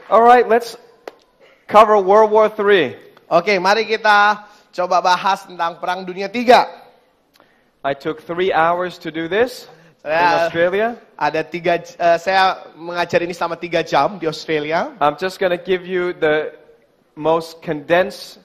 Alright, let's cover World War III. Oke, mari kita coba bahas tentang Perang Dunia III. I took 3 hours to do this in Saya Australia. saya mengajar ini selama 3 jam di Australia. I'm just going to give you the most condensed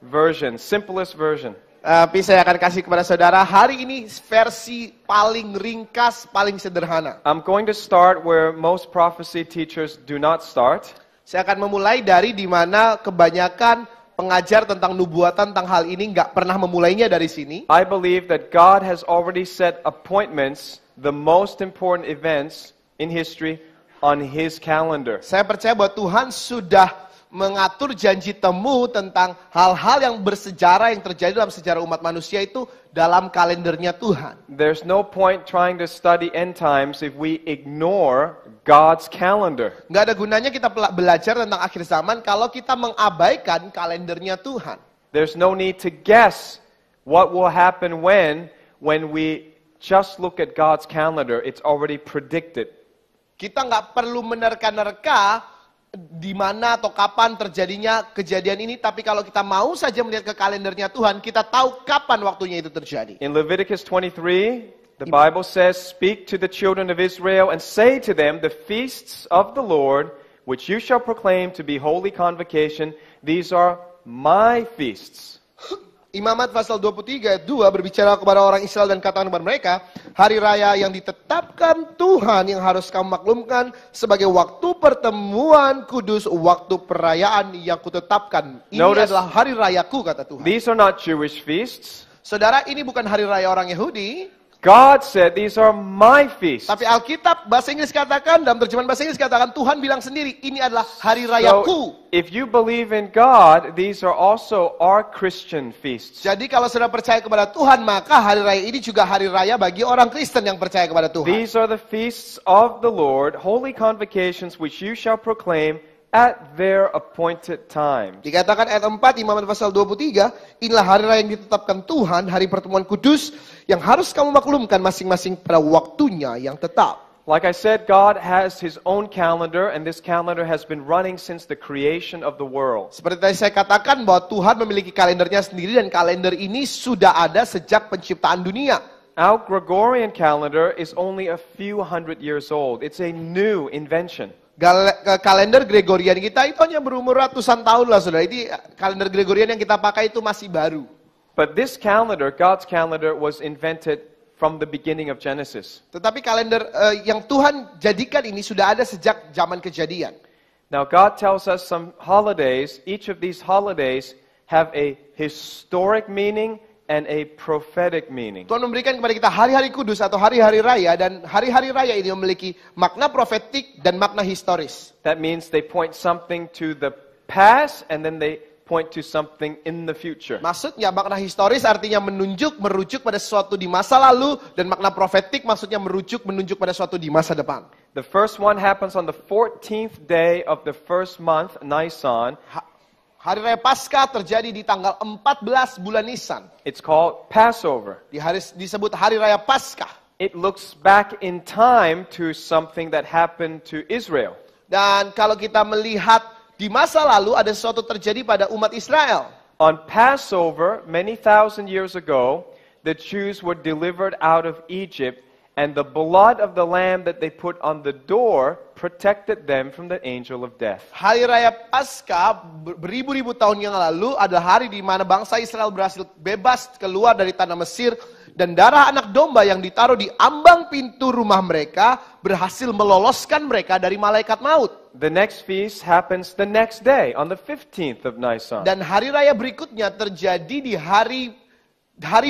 version, simplest version. Tapi saya akan kasih kepada saudara hari ini versi paling ringkas, paling sederhana. I'm going to start where most prophecy teachers do not start. Saya akan memulai dari di mana kebanyakan pengajar tentang nubuatan tentang hal ini nggak pernah memulainya dari sini. I believe that God has already set appointments, the most important events in history, on His calendar. Saya percaya bahwa Tuhan sudah mengatur janji temu tentang hal-hal yang bersejarah yang terjadi dalam sejarah umat manusia itu dalam kalendernya Tuhan. There's no point trying to study end times if we ignore God's calendar. Nggak ada gunanya kita belajar tentang akhir zaman kalau kita mengabaikan kalendernya Tuhan. There's no need to guess what will happen when we just look at God's calendar. It's already predicted. Kita nggak perlu menerka-nerka di mana atau kapan terjadinya kejadian ini, tapi kalau kita mau saja melihat ke kalendernya Tuhan, kita tahu kapan waktunya itu terjadi. In Leviticus 23, the Bible says, "Speak to the children of Israel and say to them, the feasts of the Lord, which you shall proclaim to be holy convocation, these are my feasts." Imamat pasal 23 ayat 2 berbicara kepada orang Israel dan katakan kepada mereka, hari raya yang ditetapkan Tuhan yang harus kamu maklumkan sebagai waktu pertemuan kudus, waktu perayaan yang kutetapkan. Ini adalah hari rayaku, kata Tuhan. These are not Jewish feasts. Saudara, ini bukan hari raya orang Yahudi. God said these are my feasts. Tapi Alkitab bahasa Inggris katakan, dalam terjemahan bahasa Inggris katakan, Tuhan bilang sendiri, ini adalah hari rayaku. So, if you believe in God, these are also our Christian feasts. Jadi kalau saudara percaya kepada Tuhan, maka hari raya ini juga hari raya bagi orang Kristen yang percaya kepada Tuhan. These are the feasts of the Lord, holy convocations which you shall proclaim at their appointed times. Dikatakan ayat 4 Imamat pasal 23, inilah hari raya yang ditetapkan Tuhan, hari pertemuan kudus yang harus kamu maklumkan masing-masing pada waktunya yang tetap. Like I said, God has His own calendar, and this calendar has been running since the creation of the world. Seperti tadi saya katakan bahwa Tuhan memiliki kalendernya sendiri dan kalender ini sudah ada sejak penciptaan dunia. Our Gregorian calendar is only a few hundred years old. It's a new invention. Kalender Gregorian kita itu hanya berumur ratusan tahun lah, saudara. Ini kalender Gregorian yang kita pakai itu masih baru. But this calendar, God's calendar, was invented from the beginning of Genesis. Tetapi kalender yang Tuhan jadikan ini sudah ada sejak zaman Kejadian. Now God tells us some holidays, each of these holidays have a historic meaning and a prophetic meaning. Tuhan memberikan kepada kita hari-hari kudus atau hari-hari raya, dan hari-hari raya ini memiliki makna profetik dan makna historis. That means they point something to the past and then they point to something in the future. Maksudnya makna historis artinya merujuk pada sesuatu di masa lalu, dan makna profetik maksudnya menunjuk pada sesuatu di masa depan. The first one happens on the 14th day of the first month, Nisan. Hari Raya Paskah terjadi di tanggal 14 bulan Nisan. It's called Passover. Disebut Hari Raya Paskah. It looks back in time to something that happened to Israel. Dan kalau kita melihat di masa lalu ada sesuatu terjadi pada umat Israel. On Passover, many thousand years ago, the Jews were delivered out of Egypt, and the blood of the lamb that they put on the door protected them from the angel of death. Hari Raya Paskah beribu-ribu tahun yang lalu adalah hari di mana bangsa Israel berhasil bebas keluar dari tanah Mesir, dan darah anak domba yang ditaruh di ambang pintu rumah mereka berhasil meloloskan mereka dari malaikat maut. The next feast happens the next day, on the 15th of Nisan. Dan hari raya berikutnya terjadi di hari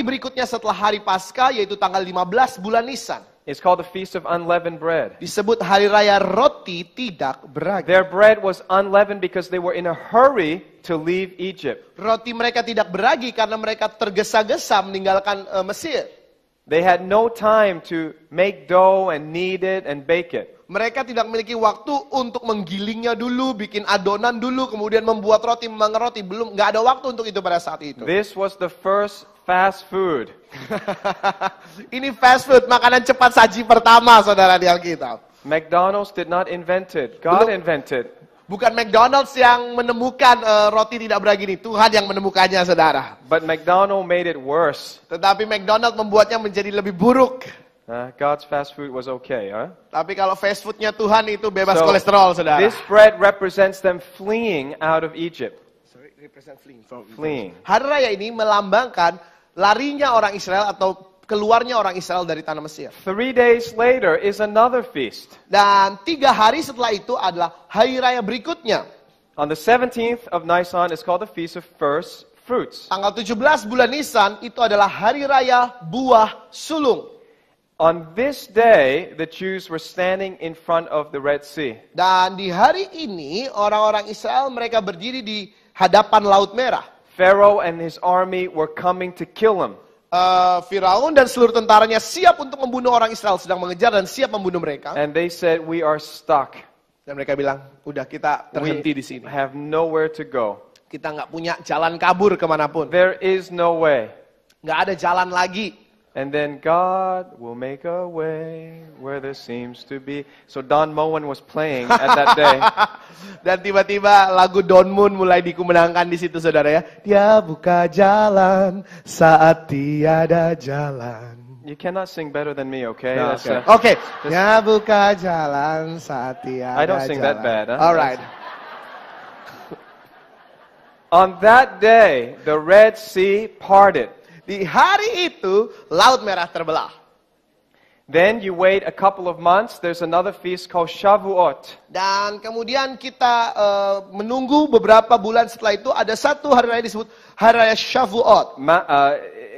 berikutnya setelah hari Paskah, yaitu tanggal 15 bulan Nisan. It's called the Feast of Unleavened Bread. Disebut hari raya roti tidak beragi. Their bread was unleavened because they were in a hurry to leave Egypt. Roti mereka tidak beragi karena mereka tergesa-gesa meninggalkan Mesir. They had no time to make dough and knead it and bake it. Mereka tidak memiliki waktu untuk menggilingnya dulu, bikin adonan dulu, kemudian membuat roti, memanggang roti. Nggak ada waktu untuk itu pada saat itu. This was the first fast food. Ini fast food, makanan cepat saji pertama, saudara, di Alkitab. McDonald's did not invent it. God invented. Bukan McDonald's yang menemukan roti tidak beragi ini. Tuhan yang menemukannya, saudara. But McDonald made it worse. Tetapi McDonald membuatnya menjadi lebih buruk. God's fast food was okay, huh? Tapi kalau fast foodnya Tuhan itu bebas So, kolesterol, saudara. This bread represents them fleeing out of Egypt. Sorry, represent fleeing. Fleeing. Hari raya ini melambangkan larinya orang Israel atau keluarnya orang Israel dari tanah Mesir. 3 days later is another feast. Dan 3 hari setelah itu adalah hari raya berikutnya. On the 17th of Nisan is called the Feast of First Fruits. Tanggal 17 bulan Nisan itu adalah hari raya buah sulung. On this day, the Jews were standing in front of the Red Sea. Dan di hari ini orang-orang Israel mereka berdiri di hadapan Laut Merah. Pharaoh and his army were coming to kill them. Firaun dan seluruh tentaranya siap untuk membunuh orang Israel, sedang mengejar dan siap membunuh mereka. And they said, "We are stuck. Dan mereka bilang, udah kita terhenti di We sini. have nowhere to go. Kita nggak punya jalan kabur kemanapun. There is no way." Nggak ada jalan lagi. And then God will make a way where there seems to be. So Don Moen was playing at that day. Dan tiba-tiba lagu Don Moon mulai dikumenangkan di situ, saudara ya. Dia buka jalan saat tiada jalan. You cannot sing better than me, okay? No, That's, Oke. Dia buka jalan saat tiada jalan. I don't sing that bad, huh? Alright. On that day, the Red Sea parted. Di hari itu, Laut Merah terbelah. Then you wait a couple of months, there's another feast called Shavuot. Dan kemudian kita menunggu beberapa bulan setelah itu, ada satu hari raya disebut Hari Raya Shavuot.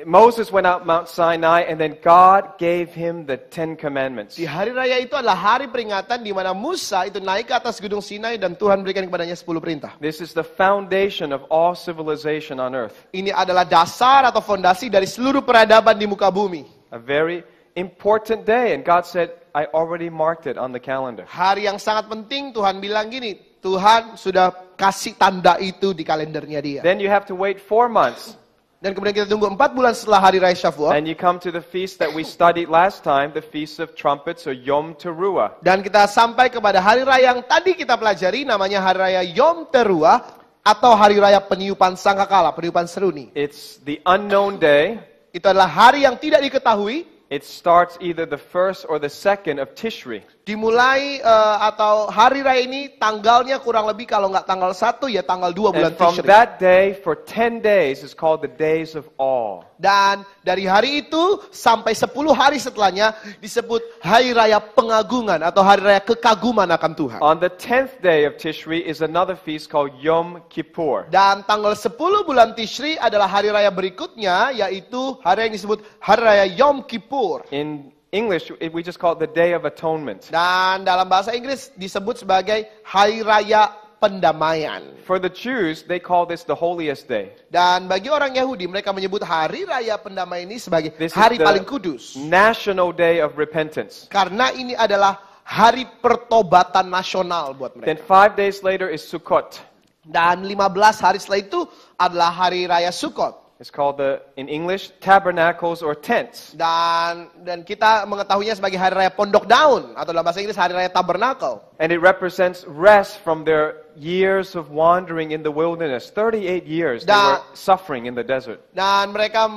Moses went out Mount Sinai and then God gave him the 10 commandments. Di hari raya itu adalah hari peringatan di mana Musa itu naik ke atas gunung Sinai dan Tuhan berikan kepadanya 10 perintah. This is the foundation of all civilization on earth. Ini adalah dasar atau fondasi dari seluruh peradaban di muka bumi. A very important day, and God said, I already marked it on the calendar. Hari yang sangat penting, Tuhan bilang gini, Tuhan sudah kasih tanda itu di kalendernya dia. Then you have to wait 4 months. Dan kemudian kita tunggu 4 bulan setelah hari raya Shavuot. And you come to the feast that we studied last time, the Feast of Trumpets or Yom Teruah. Dan kita sampai kepada hari raya yang tadi kita pelajari, namanya hari raya Yom Teruah atau hari raya peniupan sangkakala, peniupan seruni. It's the unknown day. Itu adalah hari yang tidak diketahui. It starts either the 1st or the 2nd of Tishri. Dimulai atau hari raya ini tanggalnya kurang lebih kalau nggak tanggal 1 ya tanggal 2 bulan And from Tishri. that day for 10 days is called the Days of Awe. Dan dari hari itu sampai 10 hari setelahnya disebut hari raya pengagungan atau hari raya kekaguman akan Tuhan. On the 10th day of Tishri is another feast called Yom Kippur. Dan tanggal 10 bulan Tishri adalah hari raya berikutnya, yaitu hari yang disebut hari raya Yom Kippur. In English, we just call it the Day of Atonement. Dan dalam bahasa Inggris disebut sebagai hari raya pendamaian. For the Jews, they call this the holiest day. Dan bagi orang Yahudi, mereka menyebut hari raya pendamaian ini sebagai This is hari the paling kudus. National Day of Repentance. Karena ini adalah hari pertobatan nasional buat Then mereka. 5 days later is Sukkot. Dan 15 hari setelah itu adalah hari raya Sukkot. It's called in English, tabernacles or tents. Dan kita mengetahuinya sebagai hari raya pondok daun atau dalam bahasa Inggris hari raya tabernacle. And it represents rest from their years of wandering in the wilderness. 38 years they were suffering in the desert. Dan mereka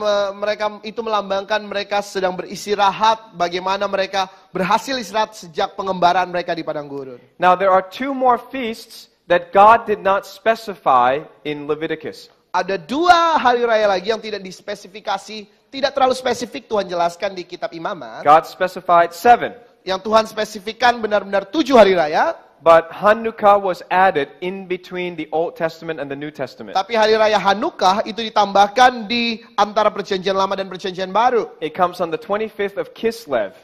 itu melambangkan mereka sedang beristirahat, bagaimana mereka berhasil istirahat sejak pengembaraan mereka di padang gurun. Now there are 2 more feasts that God did not specify in Leviticus. Ada 2 hari raya lagi yang tidak dispesifikasi, tidak terlalu spesifik Tuhan jelaskan di kitab Imamat. God specified 7. Yang Tuhan spesifikkan benar-benar 7 hari raya. But Hanukkah was added in between the Old Testament and the New Testament. Tapi hari raya Hanukkah itu ditambahkan di antara perjanjian lama dan perjanjian baru. It comes on the 25th of Kislev.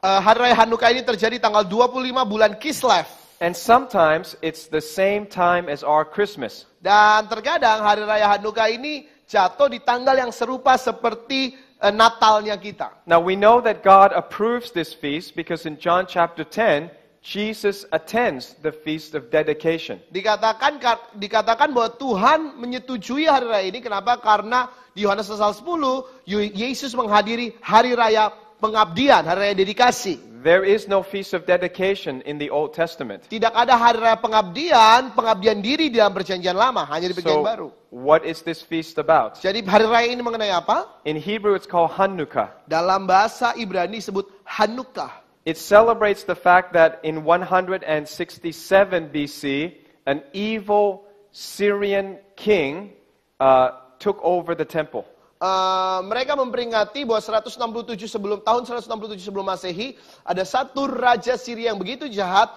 Hari raya Hanukkah ini terjadi tanggal 25 bulan Kislev. And sometimes it's the same time as our Christmas. Dan terkadang hari raya Hanukkah ini jatuh di tanggal yang serupa seperti Natalnya kita. Now we know that God approves this feast because in John chapter 10, Jesus attends the feast of dedication. Dikatakan bahwa Tuhan menyetujui hari raya ini. Kenapa? Karena di Yohanes pasal 10, Yesus menghadiri hari raya pengabdian, hari raya dedikasi. There is no feast of dedication in the Old Testament. Tidak ada hari raya pengabdian diri di dalam perjanjian lama, hanya di perjanjian baru. What is this feast about? Jadi hari raya ini mengenai apa? In Hebrew it's called Hanukkah. Dalam bahasa Ibrani disebut Hanukkah. It celebrates the fact that in 167 BC, an evil Syrian king took over the temple. Mereka memperingati bahwa tahun 167 sebelum Masehi, ada satu raja Syria yang begitu jahat,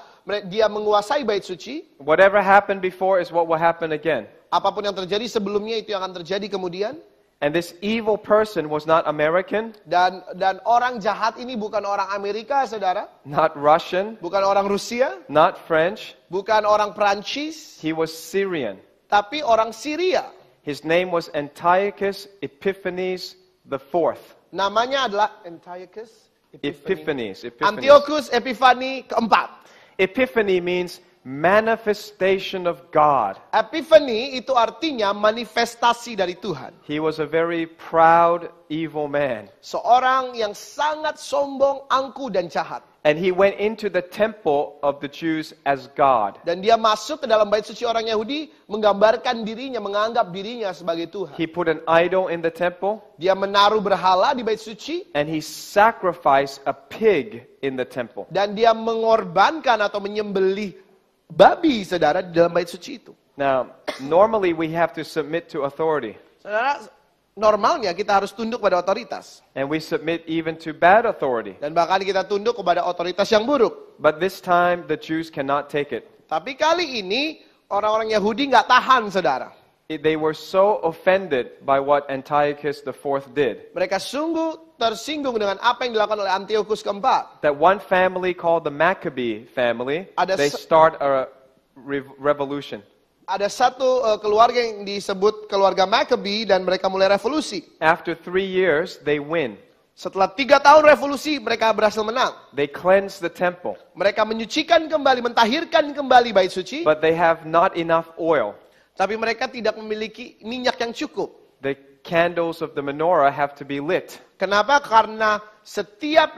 dia menguasai bait suci. Whatever happened before is what will happen again. Apapun yang terjadi sebelumnya itu yang akan terjadi kemudian. And this evil person was not American, Dan orang jahat ini bukan orang Amerika, saudara. not Russian, Bukan orang Rusia, not French. bukan orang Prancis, He was Syrian. tapi orang Syria. His name was Antiochus Epiphanes IV. Namanya adalah Antiochus Epiphanes. Antiochus Epifani keempat. Epiphany means manifestation of God. Epiphany itu artinya manifestasi dari Tuhan. He was a very proud, evil man. Seorang yang sangat sombong, angkuh, dan jahat. And he went into the temple of the Jews as God. Dan dia masuk ke dalam bait suci orang Yahudi, menggambarkan dirinya, menganggap dirinya sebagai Tuhan. He put an idol in the temple, Dia menaruh berhala di bait suci, and he sacrificed a pig in the temple. dan dia mengorbankan atau menyembelih babi, saudara, di dalam bait suci itu. Now, normally we have to submit to authority. Saudara, normalnya kita harus tunduk pada otoritas. And we submit even to bad authority. Dan bahkan kita tunduk kepada otoritas yang buruk. But this time, the Jews cannot take it. Tapi kali ini, orang-orang Yahudi nggak tahan, saudara. They were so offended by what Antiochus IV did Mereka sungguh tersinggung dengan apa yang dilakukan oleh Antiochus keempat. that one family called the Maccabee family, they start a revolution. Ada satu keluarga yang disebut keluarga Maccabee dan mereka mulai revolusi. After 3 years, they win. Setelah 3 tahun revolusi, mereka berhasil menang. They cleanse the temple, Mereka menyucikan kembali, mentahirkan kembali bait suci. but they have not enough oil. Tapi mereka tidak memiliki minyak yang cukup. The candles of the menorah have to be lit. Kenapa? Karena setiap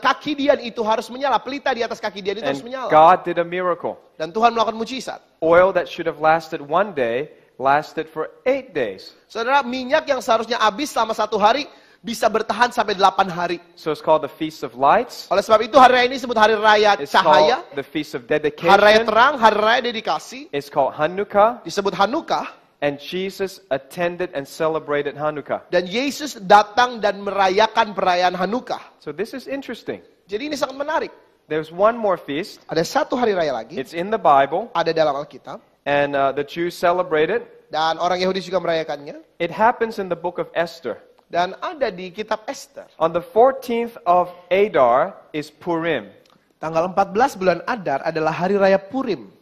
kaki dian itu harus menyala. Pelita di atas kaki dian itu harus And menyala. God did a miracle. Dan Tuhan melakukan mujizat. Oil that should have lasted 1 day lasted for 8 days. Saudara, minyak yang seharusnya habis selama 1 hari bisa bertahan sampai 8 hari. So it's called the Feast of Lights. Oleh sebab itu hari raya ini disebut hari raya It's cahaya, called the Feast of hari raya Dedication. terang, hari raya dedikasi, It's called Hanukkah. disebut Hanukkah. And Jesus attended and celebrated Hanukkah. Dan Yesus datang dan merayakan perayaan Hanukkah. So this is interesting. Jadi ini sangat menarik. There's one more feast. Ada satu hari raya lagi, It's in the Bible. ada dalam Alkitab. And the Jews celebrate it. Dan orang Yahudi juga merayakannya. It happens in the book of Esther. Dan ada di kitab Esther. On the 14th of Adar is Purim. Tanggal 14 bulan Adar adalah hari raya Purim.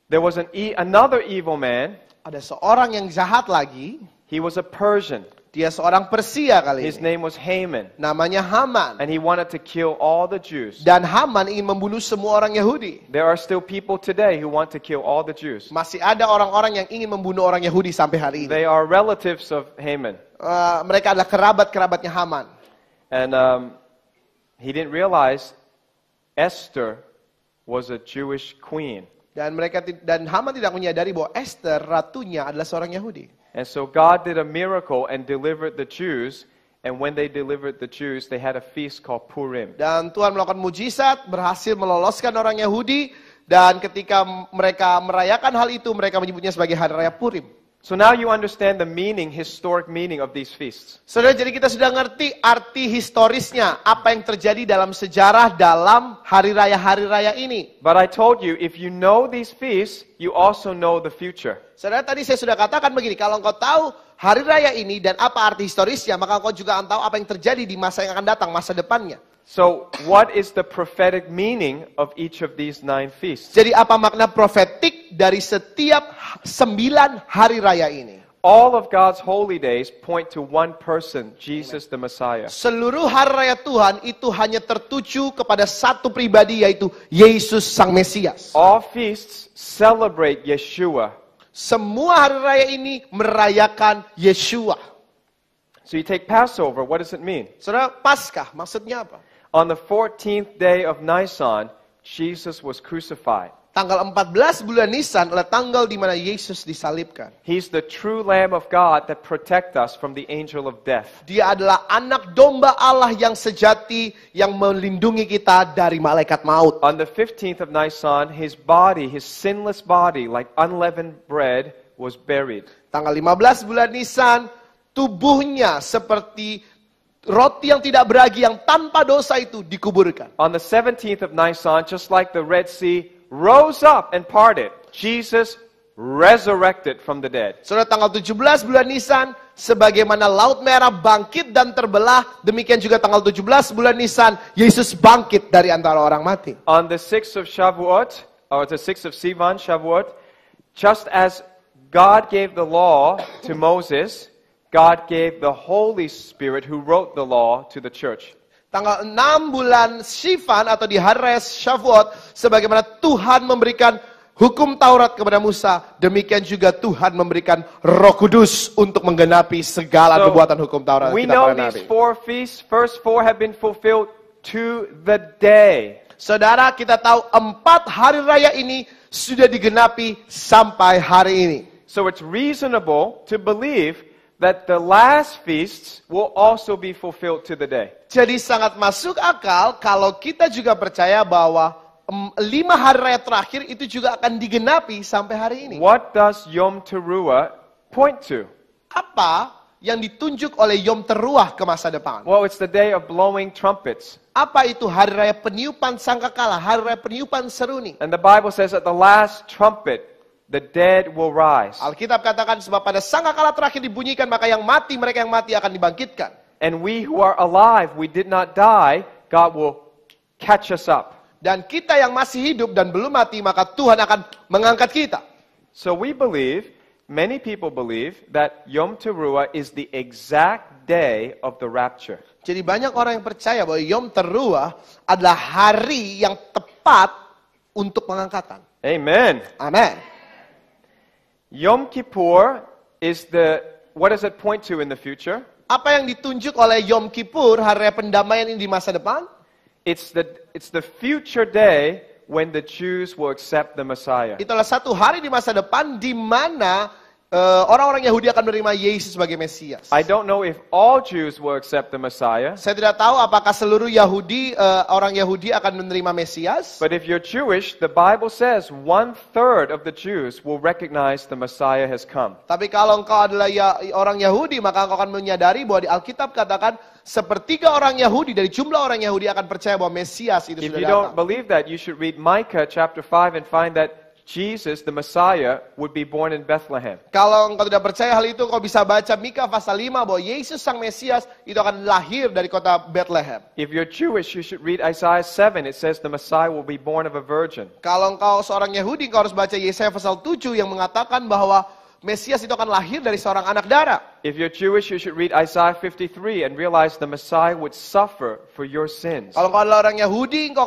There was another evil man. Ada seorang yang jahat lagi. He was a Persian. Dia seorang Persia kali His ini. name was Haman. Namanya Haman. And he wanted to kill all the Jews. Dan Haman ingin membunuh semua orang Yahudi. There are still people today who want to kill all the Jews. Masih ada orang-orang yang ingin membunuh orang Yahudi sampai hari ini. They are relatives of Haman. Mereka adalah kerabat-kerabatnya Haman. And he didn't realize Esther was a Jewish queen. Dan Haman tidak menyadari bahwa Esther ratunya adalah seorang Yahudi. And so God did a miracle and delivered the Jews. And when they delivered the Jews, they had a feast called Purim. Dan Tuhan melakukan mujizat, berhasil meloloskan orang Yahudi. Dan ketika mereka merayakan hal itu, mereka menyebutnya sebagai hari raya Purim. So now you understand the historic meaning of these feasts. Saudara, jadi kita sudah ngerti arti historisnya, apa yang terjadi dalam sejarah dalam hari raya ini. But I told you, if you know these feasts, you also know the future. Saudara, tadi saya sudah katakan begini, kalau engkau tahu hari raya ini dan apa arti historisnya, maka engkau juga akan tahu apa yang terjadi di masa yang akan datang, masa depannya. So, what is the prophetic meaning of each of these 9 feasts? Jadi apa makna profetik dari setiap 9 hari raya ini? All of God's holy days point to one person, Jesus the Messiah. Seluruh hari raya Tuhan itu hanya tertuju kepada satu pribadi, yaitu Yesus Sang Mesias. All feasts celebrate Yeshua. Semua hari raya ini merayakan Yeshua. So you take Passover, what does it mean? Saudara, Paskah maksudnya apa? On the 14th day of Nisan, Jesus was crucified. Tanggal 14 bulan Nisan adalah tanggal di mana Yesus disalibkan. He's the true Lamb of God that protect us from the angel of death. Dia adalah anak domba Allah yang sejati yang melindungi kita dari malaikat maut. On the 15th of Nisan, his body, his sinless body, like unleavened bread, was buried. Tanggal 15 bulan Nisan, tubuhnya seperti roti yang tidak beragi yang tanpa dosa itu dikuburkan. On the 17th of Nisan, just like the Red Sea rose up and parted, Jesus resurrected from the dead. Saudara, tanggal 17 bulan Nisan, sebagaimana Laut Merah bangkit dan terbelah, demikian juga tanggal 17 bulan Nisan, Yesus bangkit dari antara orang mati. On the 6th of Shavuot, or the 6th of Sivan, Shavuot, just as God gave the law to Moses, God gave the Holy Spirit who wrote the law to the church. Tanggal 6 bulan Sivan atau di hari raya Shavuot, sebagaimana Tuhan memberikan hukum Taurat kepada Musa, demikian juga Tuhan memberikan Roh Kudus untuk menggenapi segala perbuatan hukum Taurat. We know these four feasts, first four have been fulfilled to the day. Saudara, kita tahu 4 hari raya ini sudah digenapi sampai hari ini. So it's reasonable to believe that the last feasts will also be fulfilled to the day. Jadi sangat masuk akal kalau kita juga percaya bahwa 5 hari raya terakhir itu juga akan digenapi sampai hari ini. What does Yom Teruah point to? Apa yang ditunjuk oleh Yom Teruah ke masa depan? Well, it's the day of blowing trumpets. Apa itu hari raya peniupan sangkakala, hari raya peniupan seruni? And the Bible says at the last trumpet, the dead will rise. Alkitab katakan sebab pada sangkakala terakhir dibunyikan maka mereka yang mati akan dibangkitkan. And we who are alive, we did not die, God will catch us up. Dan kita yang masih hidup dan belum mati, maka Tuhan akan mengangkat kita. So we believe, many people believe, that Yom Teruah is the exact day of the rapture. Jadi banyak orang yang percaya bahwa Yom Teruah adalah hari yang tepat untuk pengangkatan. Amen. Amin. Yom Kippur is what does it point to in the future? Apa yang ditunjuk oleh Yom Kippur, hari raya pendamaian ini di masa depan? It's the future day when the Jews will accept the Messiah. Itulah satu hari di masa depan di mana orang-orang Yahudi akan menerima Yesus sebagai Mesias. I don't know if all Jews will accept the Messiah. Saya tidak tahu apakah seluruh Yahudi, orang Yahudi akan menerima Mesias. But if you're Jewish, the Bible says 1/3 of the Jews will recognize the Messiah has come. Tapi kalau engkau adalah orang Yahudi, maka engkau akan menyadari bahwa di Alkitab katakan 1/3 orang Yahudi dari jumlah orang Yahudi akan percaya bahwa Mesias itu If sudah you don't datang. believe that, you should read Micah chapter 5 and find that Jesus, the Messiah, would be born in Bethlehem. Kalau engkau tidak percaya hal itu, engkau bisa baca Mika pasal 5 bahwa Yesus sang Mesias itu akan lahir dari kota Bethlehem. If you're Jewish, you should read Isaiah 7. It says the Messiah will be born of a virgin. Kalau engkau seorang Yahudi, engkau harus baca Yesaya pasal 7 yang mengatakan bahwa Mesias itu akan lahir dari seorang anak darah. If you're Jewish, you should read Isaiah 53 and realize the Messiah would suffer for your sins. Kalau engkau adalah orang Yahudi, engkau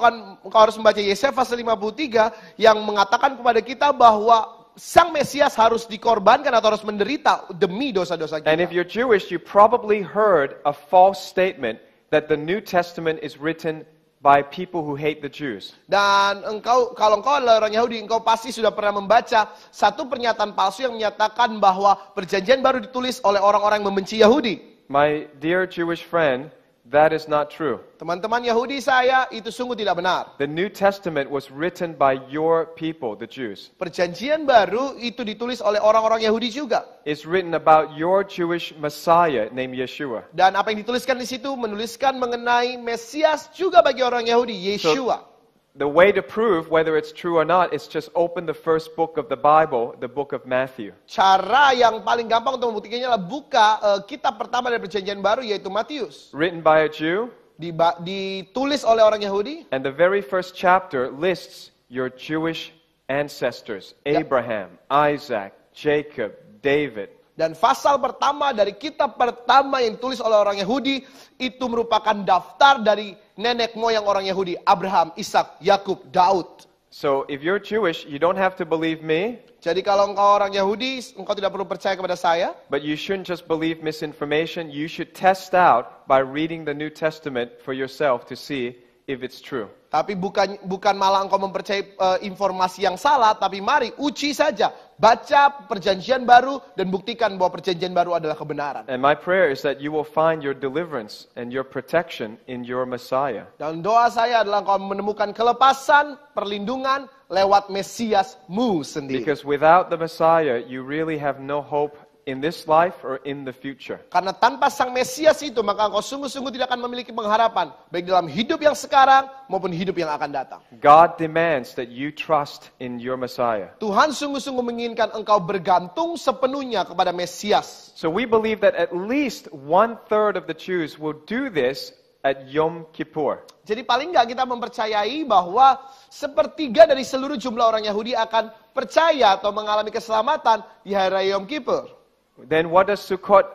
harus membaca Yesaya pasal 53 yang mengatakan kepada kita bahwa sang Mesias harus dikorbankan atau harus menderita demi dosa-dosa kita. And if you're Jewish, you probably heard a false statement that the New Testament is written by people who hate the Jews. Dan kalau engkau adalah orang Yahudi, engkau pasti sudah pernah membaca satu pernyataan palsu yang menyatakan bahwa perjanjian baru ditulis oleh orang-orang yang membenci Yahudi. My dear Jewish friend, that is not true. Teman-teman Yahudi saya, itu sungguh tidak benar. The New Testament was written by your people, the Jews. Perjanjian baru itu ditulis oleh orang-orang Yahudi juga. It's written about your Jewish Messiah named Yeshua. Dan apa yang dituliskan di situ menuliskan mengenai Mesias juga bagi orang Yahudi, Yeshua. The way to prove whether it's true or not is just open the first book of the Bible, the book of Matthew. Cara yang paling gampang untuk membuktikannya adalah buka kitab pertama dari perjanjian baru, yaitu Matius. Written by a Jew. Ditulis oleh orang Yahudi. And the very first chapter lists your Jewish ancestors. Abraham, Isaac, Jacob, David. Dan pasal pertama dari kitab pertama yang ditulis oleh orang Yahudi itu merupakan daftar dari nenek moyang orang Yahudi, Abraham, Ishak, Yakub, Daud. So if you're Jewish, you don't have to believe me, Jadi kalau engkau orang Yahudi, engkau tidak perlu percaya kepada saya. but you shouldn't just believe misinformation. You should test out by reading the New Testament for yourself to see if it's true. Tapi bukan malah engkau mempercayai informasi yang salah, tapi mari uji saja, baca perjanjian baru dan buktikan bahwa perjanjian baru adalah kebenaran. And my prayer is that you will find your deliverance and your protection in your Messiah. Dan doa saya adalah engkau menemukan kelepasan, perlindungan lewat Mesiasmu sendiri. Because without the Messiah, you really have no hope in this life or in the future. Karena tanpa sang Mesias itu, maka engkau sungguh-sungguh tidak akan memiliki pengharapan, baik dalam hidup yang sekarang maupun hidup yang akan datang. God demands that you trust in your Messiah. Tuhan sungguh-sungguh menginginkan engkau bergantung sepenuhnya kepada Mesias. So we believe that at least 1/3 of the Jews will do this at Yom Kippur. Jadi paling nggak kita mempercayai bahwa sepertiga dari seluruh jumlah orang Yahudi akan percaya atau mengalami keselamatan di hari raya Yom Kippur. Then what does Sukkot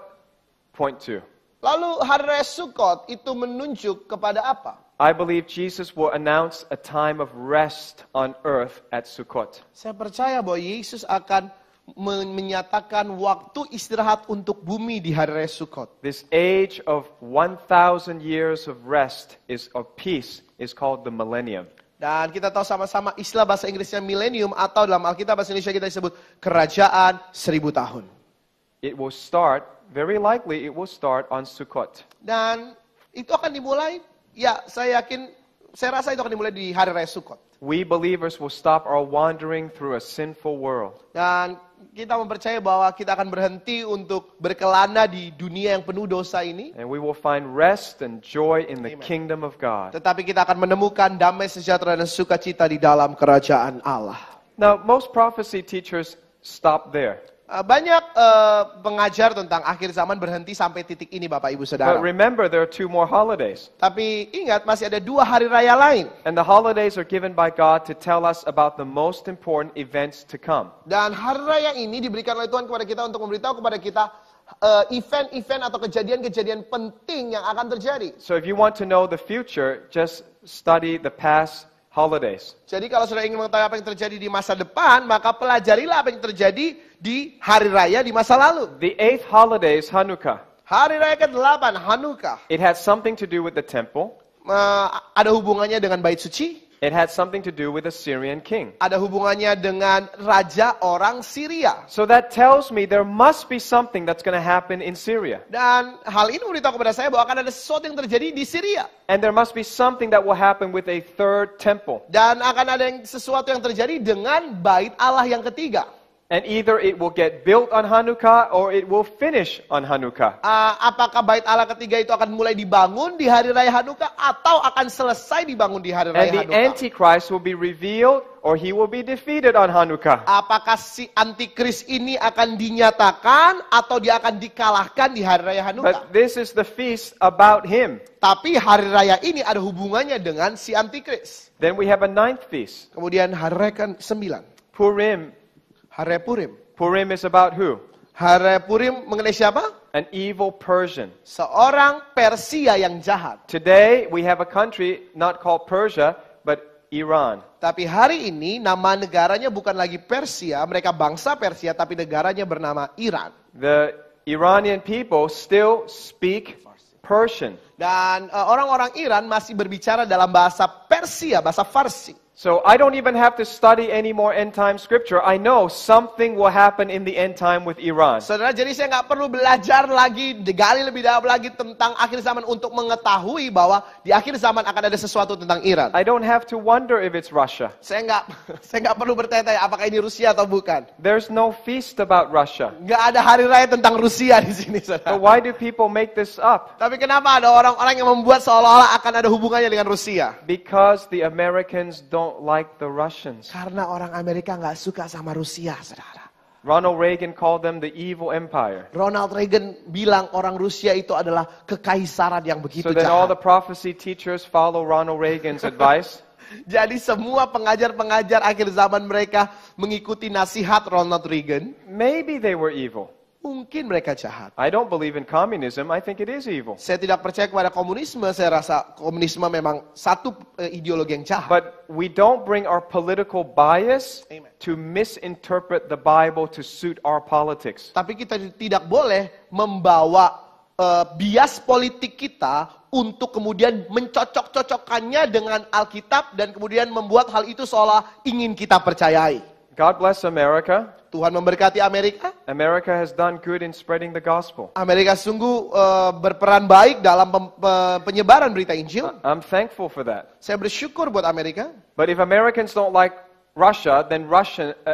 point to? Lalu hari raya Sukkot itu menunjuk kepada apa? I believe Jesus will announce a time of rest on earth at Sukkot. Saya percaya bahwa Yesus akan menyatakan waktu istirahat untuk bumi di hari raya Sukkot. This age of 1,000 years of rest of peace is called the millennium. Dan kita tahu sama-sama istilah bahasa Inggrisnya millennium atau dalam Alkitab bahasa Indonesia kita sebut kerajaan 1000 tahun. It will start, very likely it will start on Sukkot. Dan itu akan dimulai, ya saya rasa itu akan dimulai di hari raya Sukkot. We believers will stop our wandering through a sinful world. Dan kita mempercayai bahwa kita akan berhenti untuk berkelana di dunia yang penuh dosa ini. And we will find rest and joy in the Amen. kingdom of God. Tetapi kita akan menemukan damai sejahtera dan sukacita di dalam kerajaan Allah. Now, most prophecy teachers stop there. Banyak pengajar tentang akhir zaman berhenti sampai titik ini Bapak Ibu But Saudara. remember, there are 2 more holidays. Tapi ingat masih ada 2 hari raya lain. And the holidays are given by God to tell us about the most important events to come. Dan hari raya ini diberikan oleh Tuhan kepada kita untuk memberitahu kepada kita event-event atau kejadian-kejadian penting yang akan terjadi. So if you want to know the future, just study the past holidays. Jadi kalau saudara ingin mengetahui apa yang terjadi di masa depan, maka pelajarilah apa yang terjadi di hari raya di masa lalu. The 8th holiday is Hanukkah. Hari raya ke-8, Hanukkah. It has something to do with the temple. Ada hubungannya dengan bait suci. It had something to do with the Syrian king. Ada hubungannya dengan raja orang Syria. So that tells me there must be something that's going to happen in Syria. Dan hal ini memberitahu kepada saya bahwa akan ada sesuatu yang terjadi di Syria. And there must be something that will happen with a 3rd temple. Dan akan ada sesuatu yang terjadi dengan bait Allah yang ketiga. And either it will get built on Hanukkah or it will finish on Hanukkah. Apakah bait Allah ketiga itu akan mulai dibangun di hari raya Hanukkah atau akan selesai dibangun di hari raya And the Hanukkah? Antichrist will be revealed or he will be defeated on Hanukkah. Apakah si antikris ini akan dinyatakan atau dia akan dikalahkan di hari raya Hanukkah? But this is the feast about him. Tapi hari raya ini ada hubungannya dengan si antikris. Then we have a 9th feast, Kemudian hari raya ke-9, Purim. hari raya Purim. Purim is about who? Hari raya Purim mengenai siapa? An evil Persian. Seorang Persia yang jahat. Today we have a country not called Persia, but Iran. Tapi hari ini nama negaranya bukan lagi Persia, mereka bangsa Persia, tapi negaranya bernama Iran. The Iranian people still speak Persian. Dan orang-orang Iran masih berbicara dalam bahasa Persia, bahasa Farsi. So I don't even have to study any more end time scripture. I know something will happen in the end time with Iran. Saudara, jadi saya nggak perlu belajar lagi, digali lebih dalam lagi tentang akhir zaman untuk mengetahui bahwa di akhir zaman akan ada sesuatu tentang Iran. I don't have to wonder if it's Russia. Saya nggak perlu bertanya-tanya apakah ini Rusia atau bukan. There's no feast about Russia. Nggak ada hari raya tentang Rusia di sini, saudara. But why do people make this up? Tapi kenapa ada orang-orang yang membuat seolah-olah akan ada hubungannya dengan Rusia? Because the Americans don't like the Russians. Karena orang Amerika nggak suka sama Rusia, saudara. Ronald Reagan called them the evil empire. Ronald Reagan bilang orang Rusia itu adalah kekaisaran yang begitu So then all the jahat. prophecy teachers follow Ronald Reagan's advice. Jadi semua pengajar-pengajar akhir zaman mereka mengikuti nasihat Ronald Reagan. Maybe they were evil. mungkin mereka jahat. I don't believe in communism. I think it is evil. Saya tidak percaya kepada komunisme. Saya rasa komunisme memang satu ideologi yang jahat. But we don't bring our political bias Amen. to misinterpret the Bible to suit our politics. Tapi kita tidak boleh membawa bias politik kita untuk kemudian mencocok-cocokkannya dengan Alkitab dan kemudian membuat hal itu seolah ingin kita percayai. God bless America. Tuhan memberkati Amerika. America has done good in spreading the gospel. Amerika sungguh berperan baik dalam penyebaran berita Injil. I'm thankful for that. Saya bersyukur buat Amerika. But if Americans don't like Russia, then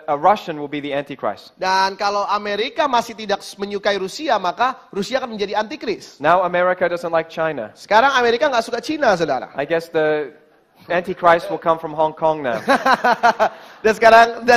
a Russian will be the Antichrist. Dan kalau Amerika masih tidak menyukai Rusia, maka Rusia akan menjadi antikris. Now America doesn't like China. Sekarang Amerika nggak suka Cina, saudara. I guess the Antichrist will come from Hong Kong now. dan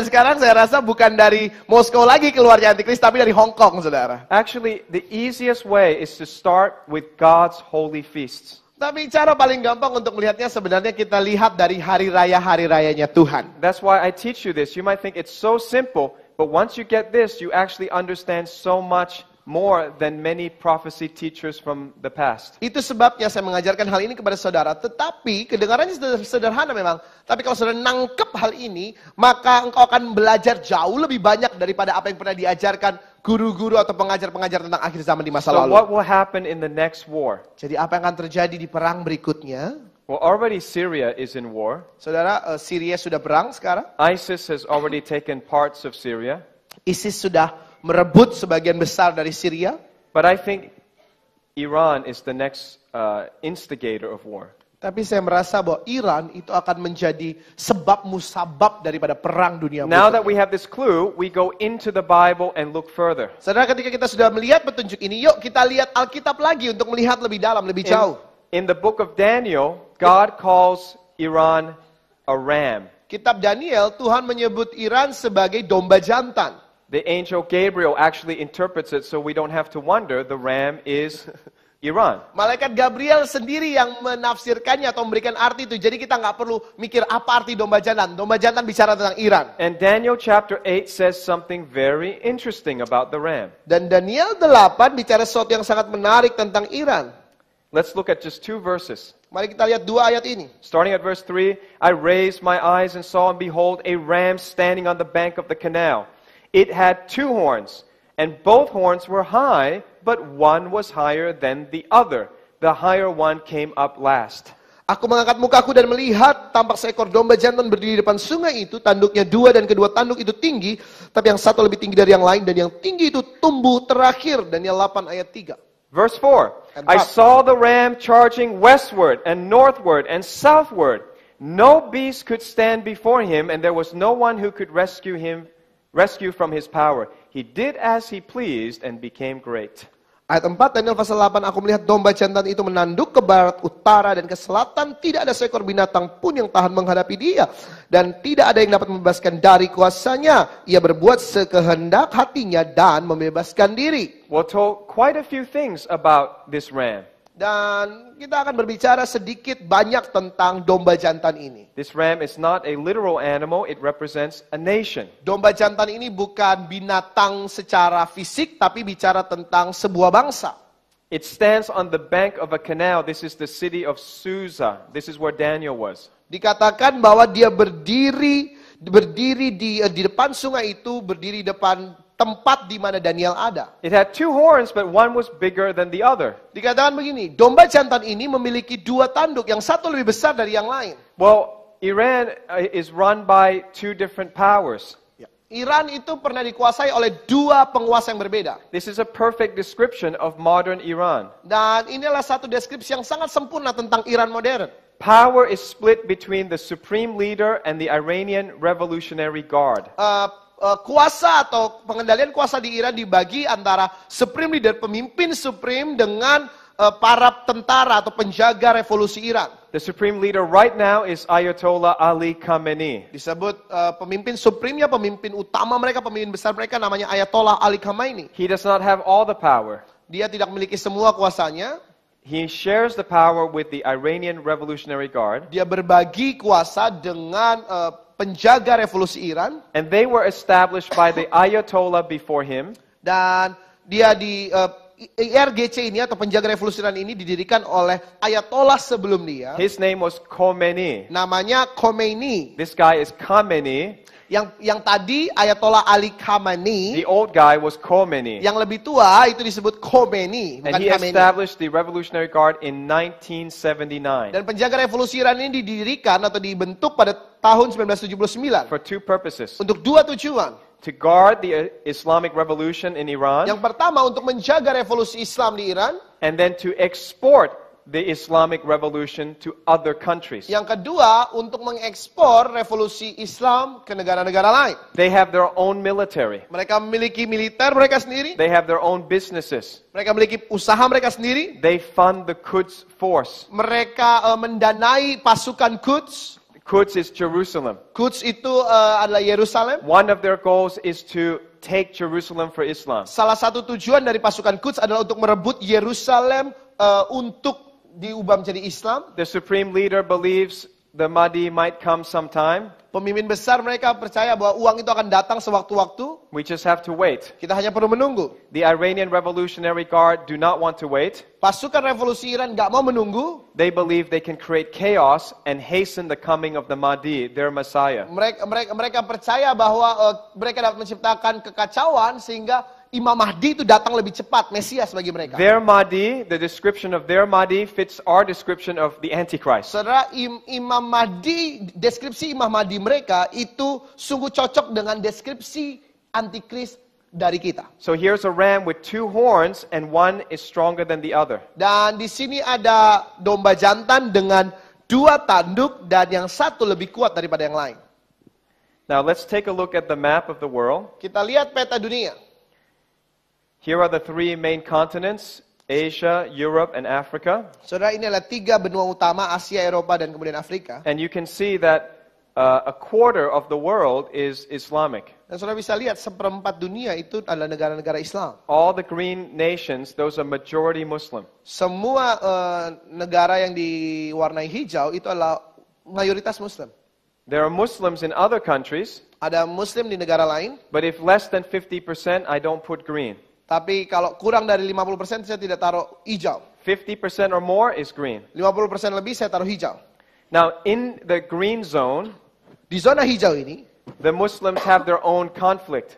sekarang saya rasa bukan dari Moskow lagi keluarnya antikris, tapi dari Hong Kong, saudara. Actually, the easiest way is to start with God's holy feasts. Tapi cara paling gampang untuk melihatnya sebenarnya kita lihat dari hari rayanya Tuhan. That's why I teach you this. You might think it's so simple, but once you get this, you actually understand so much more than many prophecy teachers from the past. Itu sebabnya saya mengajarkan hal ini kepada saudara. Tetapi kedengarannya sederhana memang. Tapi kalau saudara nangkep hal ini, maka engkau akan belajar jauh lebih banyak daripada apa yang pernah diajarkan guru-guru atau pengajar-pengajar tentang akhir zaman di masa So lalu. what will happen in the next war? Jadi apa yang akan terjadi di perang berikutnya? Well, already Syria is in war. Saudara, Syria sudah perang sekarang. ISIS has already taken parts of Syria. ISIS sudah merebut sebagian besar dari Syria. But I think Iran is the next instigator of war. Tapi saya merasa bahwa Iran itu akan menjadi sebab musabab daripada perang dunia Now that berikutnya. we have this clue, we go into the Bible and look further. Saudara, ketika kita sudah melihat petunjuk ini, yuk kita lihat Alkitab lagi untuk melihat lebih dalam, lebih jauh. In the book of Daniel, God calls Iran a ram. Kitab Daniel, Tuhan menyebut Iran sebagai domba jantan. The angel Gabriel actually interprets it so we don't have to wonder the ram is Iran. Malaikat Gabriel sendiri yang menafsirkannya atau memberikan arti itu. Jadi kita nggak perlu mikir apa arti domba jantan. Domba jantan bicara tentang Iran. And Daniel chapter 8 says something very interesting about the ram. Dan Daniel 8 bicara sesuatu yang sangat menarik tentang Iran. Let's look at just 2 verses. Mari kita lihat 2 ayat ini. Starting at verse 3, I raised my eyes and saw and behold a ram standing on the bank of the canal. It had 2 horns, and both horns were high, but one was higher than the other. The higher one came up last. Aku mengangkat mukaku dan melihat tampak seekor domba jantan berdiri di depan sungai itu. Tanduknya 2 dan kedua tanduk itu tinggi, tapi yang satu lebih tinggi dari yang lain, dan yang tinggi itu tumbuh terakhir. Daniel 8 ayat 3. Verse 4, I saw the ram charging westward and northward and southward. No beast could stand before him, and there was no one who could rescue from his power. He did as he pleased and became great. Ayat 4, Daniel pasal 8, aku melihat domba jantan itu menanduk ke barat, utara, dan ke selatan. Tidak ada seekor binatang pun yang tahan menghadapi dia. Dan tidak ada yang dapat membebaskan dari kuasanya. Ia berbuat sekehendak hatinya dan membebaskan diri. We're told quite a few things about this ram. Dan kita akan berbicara sedikit banyak tentang domba jantan ini. This ram is not a literal animal, it represents a nation. Domba jantan ini bukan binatang secara fisik, tapi bicara tentang sebuah bangsa. It stands on the bank of a canal. This is the city of Susa. This is where Daniel was. Dikatakan bahwa dia berdiri di depan sungai itu, berdiri di depan tempat di mana Daniel ada. It had 2 horns, but one was bigger than the other. Dikatakan begini, domba jantan ini memiliki 2 tanduk, yang satu lebih besar dari yang lain. Well, Iran is run by 2 different powers. Iran itu pernah dikuasai oleh 2 penguasa yang berbeda. This is a perfect description of modern Iran. Dan inilah satu deskripsi yang sangat sempurna tentang Iran modern. Power is split between the supreme leader and the Iranian Revolutionary Guard. Kuasa atau pengendalian kuasa di Iran dibagi antara supreme leader, pemimpin supreme dengan para tentara atau penjaga revolusi Iran. The supreme leader right now is Ayatollah Ali Khamenei. Disebut pemimpin supremenya, pemimpin utama mereka, pemimpin besar mereka namanya Ayatollah Ali Khamenei. He does not have all the power. Dia tidak memiliki semua kuasanya. He shares the power with the Iranian Revolutionary Guard. Dia berbagi kuasa dengan penjaga revolusi Iran. And they were established by the Ayatollah before him. Dan dia di IRGC ini atau penjaga revolusi Iran ini didirikan oleh Ayatollah sebelum dia. His name was Khomeini. Namanya Khomeini. This guy is Khamenei. Yang tadi Ayatollah Ali Khamenei. The old guy was Khomeini. Yang lebih tua itu disebut Khomeini, And bukan he Khamenei. established the Revolutionary Guard in 1979 Dan penjaga revolusi Iran ini didirikan atau dibentuk pada tahun 1979 for two purposes. untuk dua tujuan. To guard the Islamic Revolution in Iran, Yang pertama untuk menjaga revolusi Islam di Iran. and then to export the Islamic Revolution to other countries. Yang kedua untuk mengekspor revolusi Islam ke negara-negara lain. They have their own military. Mereka memiliki militer mereka sendiri. They have their own businesses. Mereka memiliki usaha mereka sendiri. They fund the Quds force. Mereka mendanai pasukan Quds. Quds is Jerusalem. Quds itu adalah Yerusalem. One of their goals is to take Jerusalem for Islam. Salah satu tujuan dari pasukan Quds adalah untuk merebut Yerusalem untuk diubah menjadi Islam. The supreme leader believes the Mahdi might come sometime. Pemimpin besar mereka percaya bahwa uang itu akan datang sewaktu-waktu. We just have to wait. Kita hanya perlu menunggu. The Iranian Revolutionary Guard do not want to wait. Pasukan revolusi Iran nggak mau menunggu. They believe they can create chaos and hasten the coming of the Mahdi, their Messiah. Mereka percaya bahwa mereka dapat menciptakan kekacauan sehingga Imam Mahdi itu datang lebih cepat, Mesias bagi mereka. Their Mahdi, the description of their Mahdi fits our description of the Antichrist. Saudara, Imam Mahdi, deskripsi Imam Mahdi mereka itu sungguh cocok dengan deskripsi antikris dari kita. So here's a ram with two horns and one is stronger than the other. Dan di sini ada domba jantan dengan dua tanduk dan yang satu lebih kuat daripada yang lain. Now let's take a look at the map of the world. Kita lihat peta dunia. Here are the three main continents, Asia, Europe, and Africa. Saudara, ini adalah tiga benua utama, Asia, Eropa, dan kemudian Afrika. And you can see that a quarter of the world is Islamic. Dan saudara bisa lihat seperempat dunia itu adalah negara-negara Islam. All the green nations, those are majority Muslim. Semua negara yang diwarnai hijau itu adalah mayoritas Muslim. There are Muslims in other countries, Ada Muslim di negara lain, but if less than 50%, I don't put green. tapi kalau kurang dari 50% saya tidak taruh hijau. 50% or more is green. 50% lebih saya taruh hijau. Now, in the green zone, Di zona hijau ini, the Muslims have their own conflict.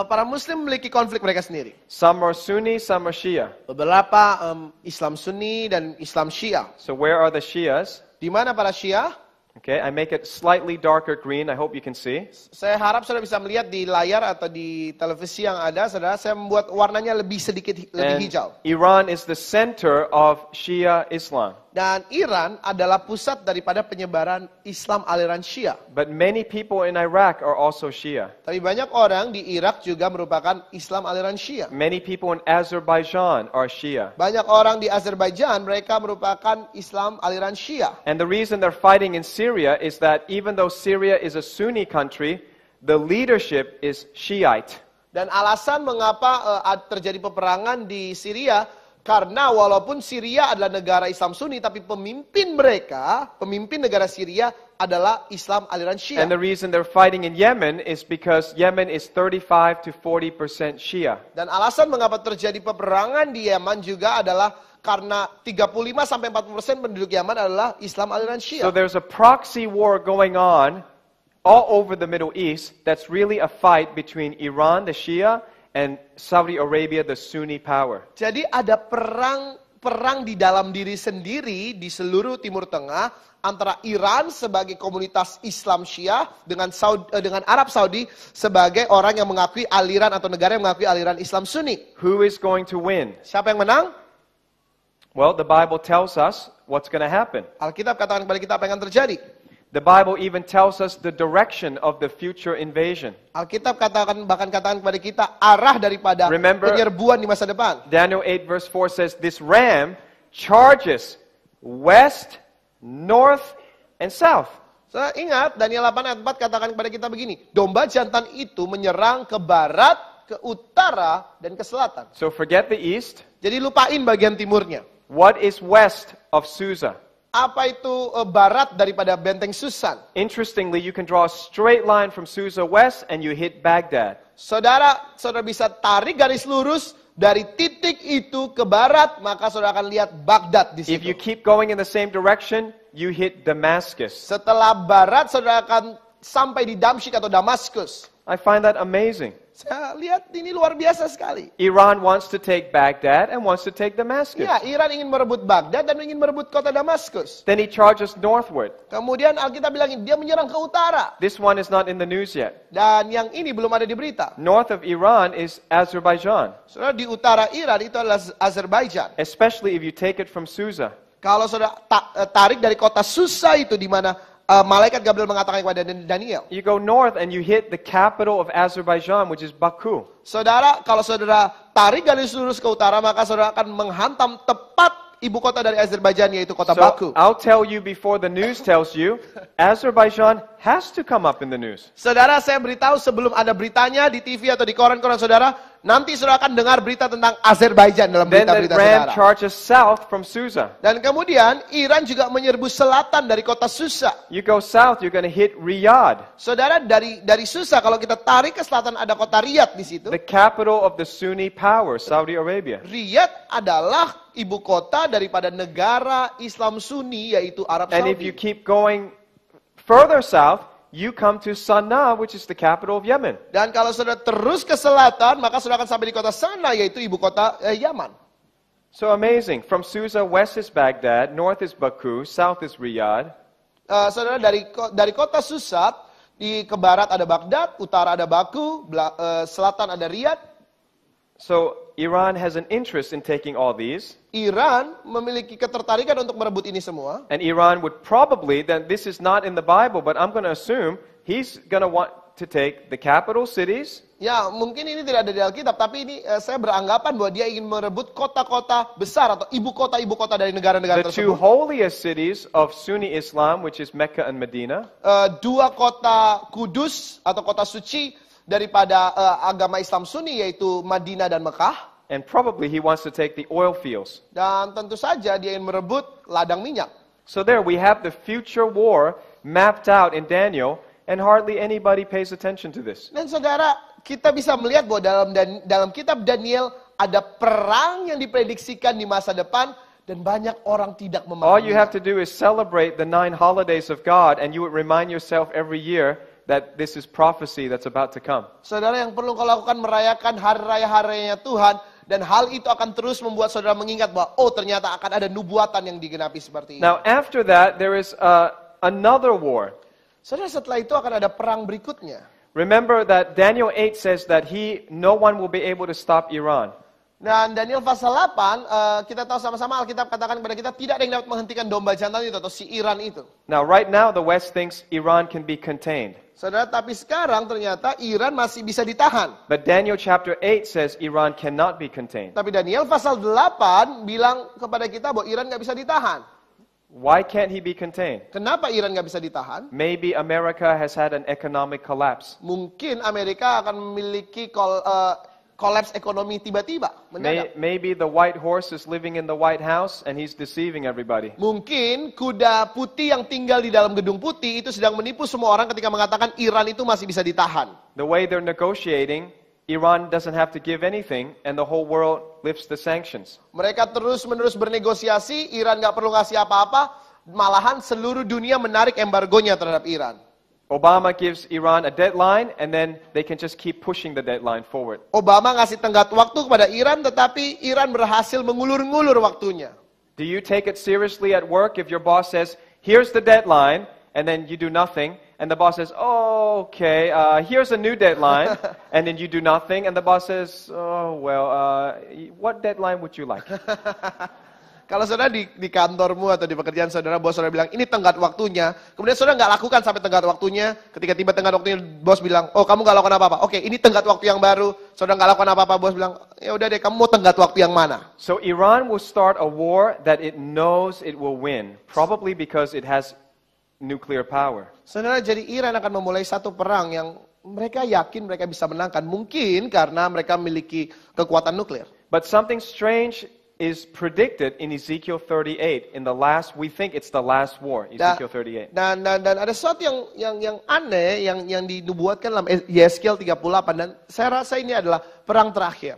para Muslim memiliki konflik mereka sendiri. Some are Sunni, some are Shia. Beberapa Islam Sunni dan Islam Syiah. So where are the Shias? Di mana para Syiah? Okay, I make it slightly darker green. I hope you can see. Saya harap saudara bisa melihat di layar atau di televisi yang ada, saudara. Saya membuat warnanya lebih lebih And hijau. Iran is the center of Shia Islam. Dan Iran adalah pusat daripada penyebaran Islam aliran Syiah. But many people in Iraq are also Shia. Tapi banyak orang di Irak juga merupakan Islam aliran Syiah. Many people in Azerbaijan are Shia. Banyak orang di Azerbaijan mereka merupakan Islam aliran Syiah. And the reason they're fighting in Syria is that even though Syria is a Sunni country, the leadership is Shiite. Dan alasan mengapa terjadi peperangan di Syria karena walaupun Syria adalah negara Islam Sunni, tapi pemimpin negara Syria adalah Islam aliran Syiah. And the reason they're fighting in Yemen is because Yemen is 35 to 40% Shia. Dan alasan mengapa terjadi peperangan di Yaman juga adalah karena 35 sampai 40% penduduk Yaman adalah Islam aliran Syiah. So there's a proxy war going on all over the Middle East that's really a fight between Iran, the Shia, and Saudi Arabia, the Sunni power. Jadi ada perang di dalam diri sendiri di seluruh Timur Tengah antara Iran sebagai komunitas Islam Syiah dengan Arab Saudi sebagai orang yang mengakui aliran atau negara yang mengakui aliran Islam Sunni. Who is going to win? Siapa yang menang? Well, the Bible tells us what's going to happen. Alkitab katakan kepada kita apa yang akan terjadi. The Bible even tells us the direction of the future invasion. Alkitab bahkan katakan kepada kita arah daripada Remember, penyerbuan di masa depan. Daniel 8 verse 4 says, this ram charges west, north, and south. Saya ingat Daniel 8 ayat 4 katakan kepada kita begini, domba jantan itu menyerang ke barat, ke utara, dan ke selatan. So forget the east. Jadi lupain bagian timurnya. What is west of Susa? Apa itu barat daripada benteng Susan? Interestingly, you can draw a straight line from Susa west and you hit Baghdad. Saudara bisa tarik garis lurus dari titik itu ke barat, maka saudara akan lihat Baghdad di If you situ. keep going in the same direction, you hit Damascus. Setelah barat, saudara akan sampai di Damsyik atau Damaskus. I find that amazing. Saya lihat ini luar biasa sekali. Iran wants to take Baghdad and wants to take Damascus. Ya, Iran ingin merebut Baghdad dan ingin merebut kota Damaskus. Then he charges northward. Kemudian Alkitab bilangin, dia menyerang ke utara. This one is not in the news yet. Dan yang ini belum ada di berita. North of Iran is Azerbaijan, Saudara, di utara Iran itu adalah Azerbaijan. especially if you take it from Susa. Kalau saudara tarik dari kota Susa itu di mana malaikat Gabriel mengatakan kepada Daniel. You go north and you hit the capital of Azerbaijan, which is Baku. Saudara, kalau saudara tarik garis lurus ke utara, maka saudara akan menghantam tepat ibu kota dari Azerbaijan, yaitu kota Baku. So I'll tell you before the news tells you, Azerbaijan has to come up in the news. Saudara, saya beritahu sebelum ada beritanya di TV atau di koran-koran saudara, nanti saudara akan dengar berita tentang Azerbaijan dalam Then the berita-berita Iran saudara. charges south from Susa. Dan kemudian Iran juga menyerbu selatan dari kota Susa. You go south, you're going to hit Riyadh, Saudara, dari Susa kalau kita tarik ke selatan ada kota Riyadh di situ. the capital of the Sunni power, Saudi Arabia. Riyadh adalah ibu kota daripada negara Islam Sunni, yaitu Arab And if you Saudi. keep going further south, you come to Sana'a, which is the capital of Yemen. Dan kalau saudara terus ke selatan, maka saudara akan sampai di kota Sana, yaitu ibu kota Yaman. So amazing. From Susa, west is Baghdad, north is Baku, south is Riyadh. Saudara, dari kota Susa, ke barat ada Baghdad, utara ada Baku, selatan ada Riyadh. So Iran has an interest in taking all these. Iran memiliki ketertarikan untuk merebut ini semua. And Iran would probably, then this is not in the Bible, but I'm going to assume he's going to want to take the capital cities, Ya, mungkin ini tidak ada di Alkitab, tapi ini saya beranggapan bahwa dia ingin merebut kota-kota besar atau ibu kota dari negara-negara the two tersebut. holiest cities of Sunni Islam, which is Mecca and Medina, Dua kota kudus atau kota suci daripada agama Islam Sunni, yaitu Madinah dan Mekah. and probably he wants to take the oil fields. Dan tentu saja dia ingin merebut ladang minyak. So there we have the future war mapped out in Daniel, and hardly anybody pays attention to this. Dan saudara, kita bisa melihat bahwa dalam kitab Daniel ada perang yang diprediksikan di masa depan dan banyak orang tidak All you have memahaminya. to do is celebrate the 9 holidays of God, and you would remind yourself every year that this is prophecy that's about to come. Saudara, yang perlu kau lakukan merayakan hari raya-harinya Tuhan, dan hal itu akan terus membuat saudara mengingat bahwa ternyata akan ada nubuatan yang digenapi seperti ini. Now, after that, there is another war. Saudara, setelah itu akan ada perang berikutnya. Remember that Daniel 8 says that no one will be able to stop Iran. Dan Daniel pasal 8, kita tahu sama-sama Alkitab katakan kepada kita, tidak ada yang dapat menghentikan domba jantan itu atau si Iran itu. Now, right now, the West thinks Iran can be contained. Saudara, tapi sekarang ternyata Iran masih bisa ditahan. But Daniel chapter 8 says Iran cannot be contained. Tapi Daniel pasal 8 bilang kepada kita bahwa Iran nggak bisa ditahan. Why can't he be contained? Kenapa Iran nggak bisa ditahan? Maybe America has had an economic collapse. Mungkin Amerika akan memiliki kolaps ekonomi tiba-tiba, mendadak. Maybe the white horse is living in the White House and he's deceiving everybody. Mungkin kuda putih yang tinggal di dalam gedung putih itu sedang menipu semua orang ketika mengatakan Iran itu masih bisa ditahan. The way they're negotiating, Iran doesn't have to give anything and the whole world lifts the sanctions. Mereka terus-menerus bernegosiasi, Iran nggak perlu ngasih apa-apa, malahan seluruh dunia menarik embargonya terhadap Iran. Obama gives Iran a deadline and then they can just keep pushing the deadline forward. Obama ngasih tenggat waktu kepada Iran, tetapi Iran berhasil mengulur-ngulur waktunya. Do you take it seriously at work if your boss says, here's the deadline, and then you do nothing, and the boss says, oh, okay, here's a new deadline, and then you do nothing, and the boss says, oh, well, what deadline would you like? Kalau saudara di kantormu atau di pekerjaan saudara, bos saudara bilang, ini tenggat waktunya. Kemudian saudara nggak lakukan sampai tenggat waktunya. Ketika tiba tenggat waktunya, bos bilang, oh kamu nggak lakukan apa-apa. Oke, ini tenggat waktu yang baru. Saudara nggak lakukan apa-apa, bos bilang, ya udah deh, kamu mau tenggat waktu yang mana? So Iran will start a war that it knows it will win, probably because it has nuclear power. Saudara, jadi Iran akan memulai satu perang yang mereka yakin mereka bisa menangkan. Mungkin karena mereka memiliki kekuatan nuklir. But something strange is predicted in Ezekiel 38. In the last, we think it's the last war, Ezekiel 38. Dan ada sesuatu yang aneh yang dinubuatkan dalam Yeskiel 38, dan saya rasa ini adalah perang terakhir.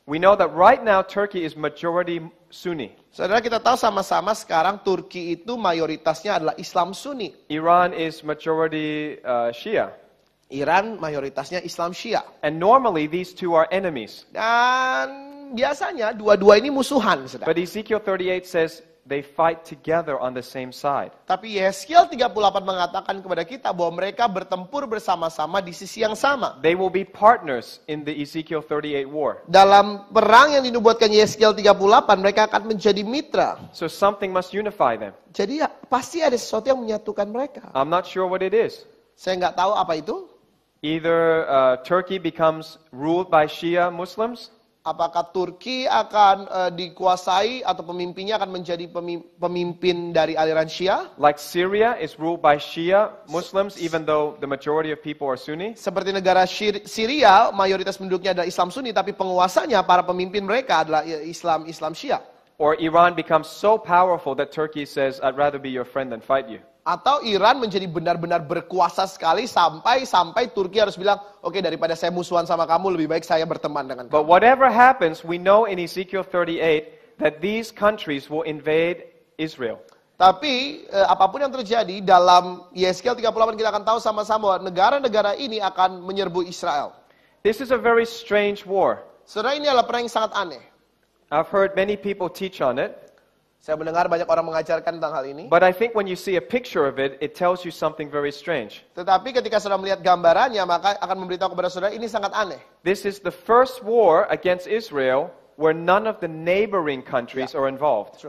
We know that right now Turkey is majority Sunni. Saudara, kita tahu sama-sama sekarang Turki itu mayoritasnya adalah Islam Sunni. Iran is majority Shia. Iran mayoritasnya Islam Syiah. And normally these two are enemies. Dan biasanya dua-dua ini musuhan, saudara. But Ezekiel 38 says they fight together on the same side. Tapi Yeskiel 38 mengatakan kepada kita bahwa mereka bertempur bersama-sama di sisi yang sama. They will be partners in the Ezekiel 38 war. Dalam perang yang dinubuatkan Yeskiel 38, mereka akan menjadi mitra. So something must unify them. Jadi pasti ada sesuatu yang menyatukan mereka. I'm not sure what it is. Saya nggak tahu apa itu. Either Turkey becomes ruled by Shia Muslims, Apakah Turki akan dikuasai atau pemimpinnya akan menjadi pemimpin dari aliran Syiah? like Syria is ruled by Shia Muslims, even though the majority of people are Sunni. Seperti negara Syria, mayoritas penduduknya adalah Islam Sunni, tapi penguasanya, para pemimpin mereka adalah Islam Syiah. Or Iran becomes so powerful that Turkey says, I'd rather be your friend than fight you. Atau Iran menjadi benar-benar berkuasa sekali sampai Turki harus bilang, oke, daripada saya musuhan sama kamu, lebih baik saya berteman dengan kamu. But whatever happens, we know in Ezekiel 38 that these countries will invade Israel. Tapi apapun yang terjadi dalam Yeskiel 38 kita akan tahu sama-sama bahwa negara-negara ini akan menyerbu Israel. This is a very strange war. Saudara, ini adalah perang yang sangat aneh. I've heard many people teach on it. Saya mendengar banyak orang mengajarkan tentang hal ini. But I think when you see a picture of it, it tells you something very strange. Tetapi ketika saudara melihat gambarannya, maka akan memberitahu kepada saudara ini sangat aneh. This is the first war against Israel where none of the neighboring countries are involved.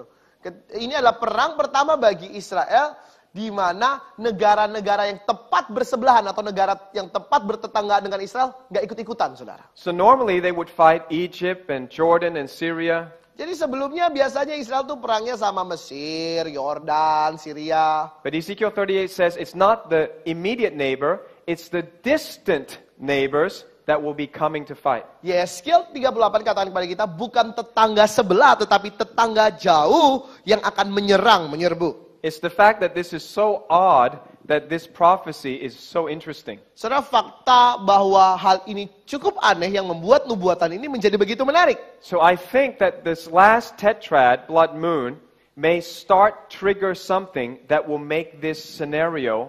Ini adalah perang pertama bagi Israel di mana negara-negara yang tepat bersebelahan atau negara yang tepat bertetangga dengan Israel nggak ikut-ikutan, saudara. So normally they would fight Egypt and Jordan and Syria. Jadi sebelumnya biasanya Israel tuh perangnya sama Mesir, Yordan, Syria. But Ezekiel 38 says it's not the immediate neighbor, it's the distant neighbors that will be coming to fight. Yeskiel 38 katakan kepada kita bukan tetangga sebelah tetapi tetangga jauh yang akan menyerbu. It's the fact that this is so odd that this prophecy is so interesting. Saudara, fakta bahwa hal ini cukup aneh yang membuat nubuatan ini menjadi begitu menarik. So I think that this last tetrad, blood moon, may start trigger something that will make this scenario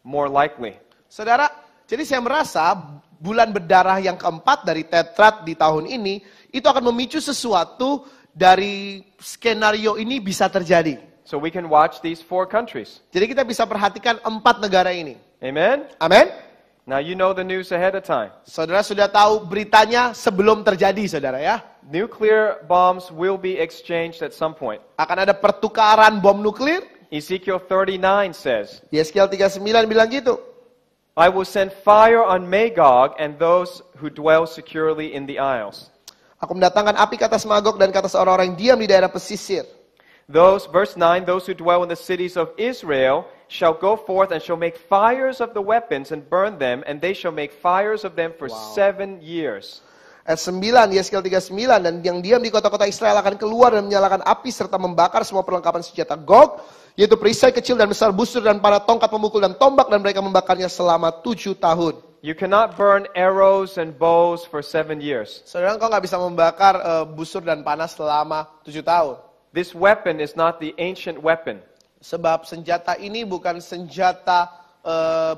more likely. Saudara, jadi saya merasa bulan berdarah yang keempat dari tetrad di tahun ini itu akan memicu sesuatu dari skenario ini bisa terjadi. So we can watch these 4 countries. Jadi kita bisa perhatikan 4 negara ini. Amen? Amin? Now you know the news ahead of time. Saudara sudah tahu beritanya sebelum terjadi, saudara ya. Nuclear bombs will be exchanged at some point. Akan ada pertukaran bom nuklir. Ezekiel 39 says, Yeskiel 39 bilang gitu. I will send fire on Magog and those who dwell securely in the isles. Aku mendatangkan api ke atas Magog dan ke atas orang-orang yang diam di daerah pesisir. Verse 9, those who dwell in the cities of Israel shall go forth and shall make fires of the weapons and burn them, and they shall make fires of them for 7 years. Ayat 9, Yeskiel 39, dan yang diam di kota-kota Israel akan keluar dan menyalakan api serta membakar semua perlengkapan senjata Gog, yaitu perisai kecil dan besar, busur dan para tongkat pemukul dan tombak, dan mereka membakarnya selama 7 tahun. You cannot burn arrows and bows for 7 years. Saudara, engkau nggak bisa membakar busur dan panas selama 7 tahun. This weapon is not the ancient weapon. Sebab senjata ini bukan senjata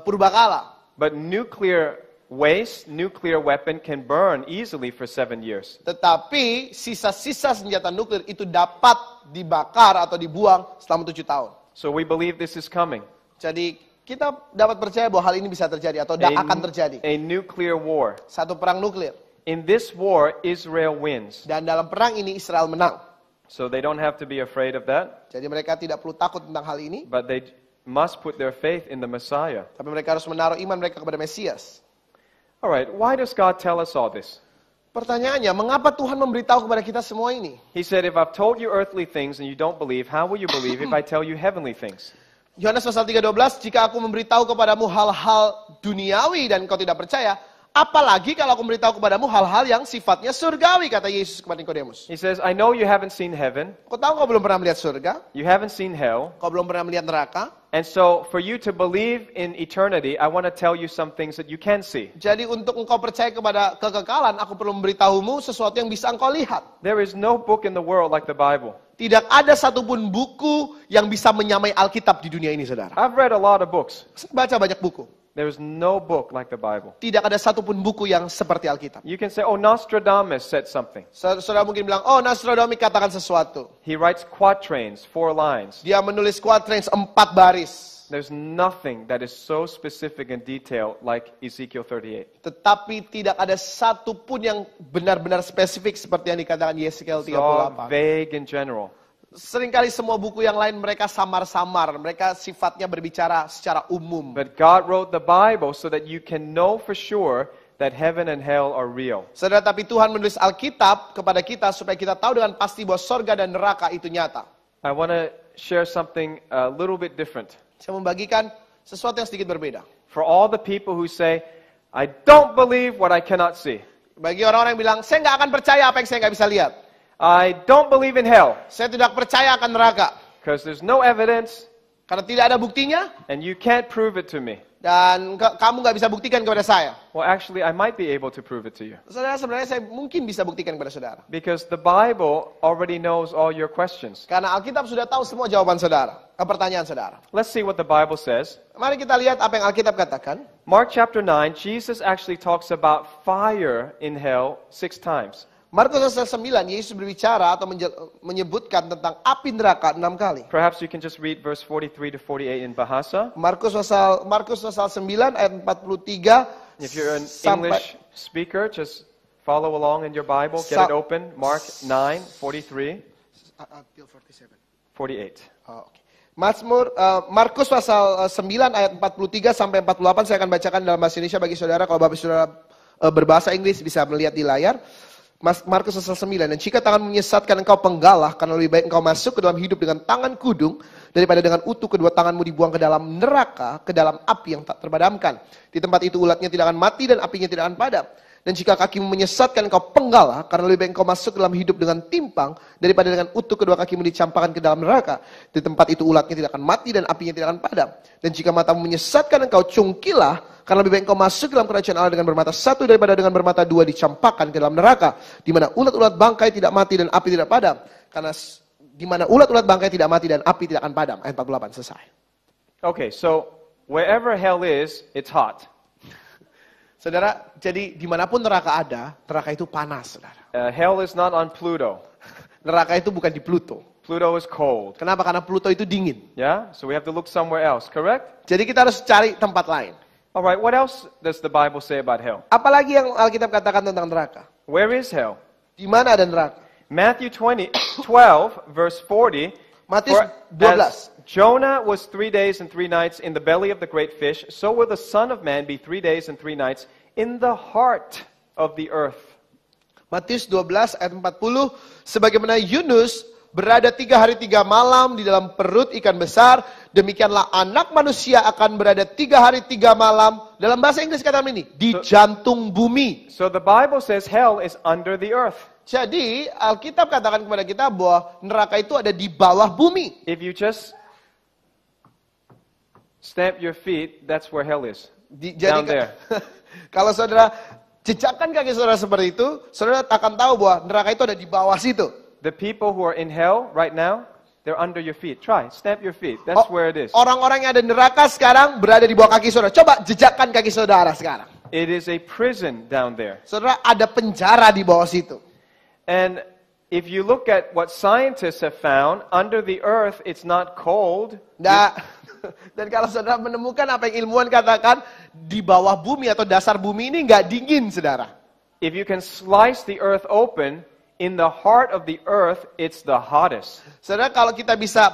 purbakala. But nuclear waste, nuclear weapon can burn easily for 7 years. Tetapi sisa-sisa senjata nuklir itu dapat dibakar atau dibuang selama 7 tahun. So we believe this is coming. Jadi kita dapat percaya bahwa hal ini bisa terjadi atau akan terjadi. A nuclear war. Satu perang nuklir. In this war, Israel wins. Dan dalam perang ini Israel menang. So they don't have to be afraid of that. Jadi mereka tidak perlu takut tentang hal ini. But they must put their faith in the Messiah. Tapi mereka harus menaruh iman mereka kepada Mesias. Alright, why does God tell us all this? Pertanyaannya, mengapa Tuhan memberitahu kepada kita semua ini? He said, if I've told you earthly things and you don't believe, how will you believe if I tell you heavenly things? Yohanes pasal 3:12, jika aku memberitahu kepadamu hal-hal duniawi dan kau tidak percaya, apalagi kalau aku memberitahu kepadamu hal-hal yang sifatnya surgawi, kata Yesus kepada Nikodemus. He says, I know you haven't seen heaven. Kau tahu kau belum pernah melihat surga? You haven't seen hell. Kau belum pernah melihat neraka? And so, for you to believe in eternity, I want to tell you some things that you can see. Jadi untuk engkau percaya kepada kekekalan, aku perlu memberitahumu sesuatu yang bisa engkau lihat. There is no book in the world like the Bible. Tidak ada satupun buku yang bisa menyamai Alkitab di dunia ini, saudara. I've read a lot of books. Saya baca banyak buku. There is no book like the Bible. Tidak ada satupun buku yang seperti Alkitab. You can say, oh, Nostradamus said something. Saudara mungkin bilang, oh, Nostradamus katakan sesuatu. He writes quatrains, 4 lines. Dia menulis quatrains 4 baris. There's nothing that is so specific and detailed like Ezekiel 38. Tetapi tidak ada satupun yang benar-benar spesifik seperti yang dikatakan Yeskiel It's all 38. vague in general. Seringkali semua buku yang lain mereka samar-samar. Mereka sifatnya berbicara secara umum. But God wrote the Bible so that you can know for sure that heaven and hell are real. Saudara, tapi Tuhan menulis Alkitab kepada kita supaya kita tahu dengan pasti bahwa sorga dan neraka itu nyata. I want to share something a little bit different. Saya membagikan sesuatu yang sedikit berbeda. For all the people who say, I don't believe what I cannot see. Bagi orang-orang yang bilang, saya nggak akan percaya apa yang saya nggak bisa lihat. I don't believe in hell Saya tidak percaya akan neraka. because there's no evidence Karena tidak ada buktinya, and you can't prove it to me. dan kamu nggak bisa buktikan kepada saya. Well, actually, I might be able to prove it to you. Saudara, sebenarnya saya mungkin bisa buktikan kepada saudara. Because the Bible already knows all your questions. Karena Alkitab sudah tahu semua jawaban saudara, pertanyaan saudara. Let's see what the Bible says. Mari kita lihat apa yang Alkitab katakan. Mark chapter 9, Jesus actually talks about fire in hell 6 times. Markus pasal 9, Yesus berbicara atau menyebutkan tentang api neraka 6 kali. Perhaps you can just read verse 43 to 48 in Bahasa. Markus pasal 9 ayat 43 If you're an sampai English speaker, just follow along in your Bible. Get it open. Mark 9, 43, until 47. 48. Oh, okay. Markus pasal 9 ayat 43 sampai 48 saya akan bacakan dalam bahasa Indonesia bagi saudara. Kalau Bapak saudara berbahasa Inggris bisa melihat di layar. Markus pasal 9. Dan jika tangan menyesatkan engkau penggalah, karena lebih baik engkau masuk ke dalam hidup dengan tangan kudung daripada dengan utuh kedua tanganmu dibuang ke dalam neraka, ke dalam api yang tak terpadamkan. Di tempat itu ulatnya tidak akan mati dan apinya tidak akan padam. Dan jika kakimu menyesatkan engkau penggalah, karena lebih baik engkau masuk ke dalam hidup dengan timpang daripada dengan utuh kedua kakimu dicampakkan ke dalam neraka. Di tempat itu ulatnya tidak akan mati dan apinya tidak akan padam. Dan jika matamu menyesatkan engkau cungkilah, karena lebih baik engkau masuk ke dalam kerajaan Allah dengan bermata 1 daripada dengan bermata 2 dicampakkan ke dalam neraka, di mana ulat-ulat bangkai tidak mati dan api tidak padam. Karena di mana ulat-ulat bangkai tidak mati dan api tidak akan padam. Ayat 48 selesai. Okay, so wherever hell is, it's hot. Saudara, jadi dimanapun neraka ada, neraka itu panas, saudara. Hell is not on Pluto. Neraka itu bukan di Pluto. Pluto is cold. Kenapa? Karena Pluto itu dingin. Yeah? So we have to look somewhere else, correct? Jadi kita harus cari tempat lain. Alright, what else does the Bible say about hell? Apalagi yang Alkitab katakan tentang neraka? Where is hell? Di mana ada neraka? Matthew 12, verse 40. Matius For 12. as Jonah was 3 days and 3 nights in the belly of the great fish, so will the Son of Man be 3 days and 3 nights in the heart of the earth. Matius 12 ayat 40. Sebagaimana Yunus berada 3 hari 3 malam di dalam perut ikan besar, demikianlah anak manusia akan berada 3 hari 3 malam, dalam bahasa Inggris kata ini, di jantung bumi. So the Bible says hell is under the earth. Jadi Alkitab katakan kepada kita bahwa neraka itu ada di bawah bumi. If you just stamp your feet, that's where hell is. Down there. Kalau saudara jejakkan kaki saudara seperti itu, saudara akan tahu bahwa neraka itu ada di bawah situ. The people who are in hell right now, they're under your feet. Try, stamp your feet. That's where it is. Orang-orang yang ada di neraka sekarang berada di bawah kaki saudara. Coba jejakkan kaki saudara sekarang. It is a prison down there. Saudara, ada penjara di bawah situ. And if you look at what scientists have found, under the earth it's not cold. Nah, dan kalau saudara menemukan apa yang ilmuwan katakan, di bawah bumi atau dasar bumi ini nggak dingin, saudara. If you can slice the earth open, in the heart of the earth, it's the hottest. Saudara, kalau kita bisa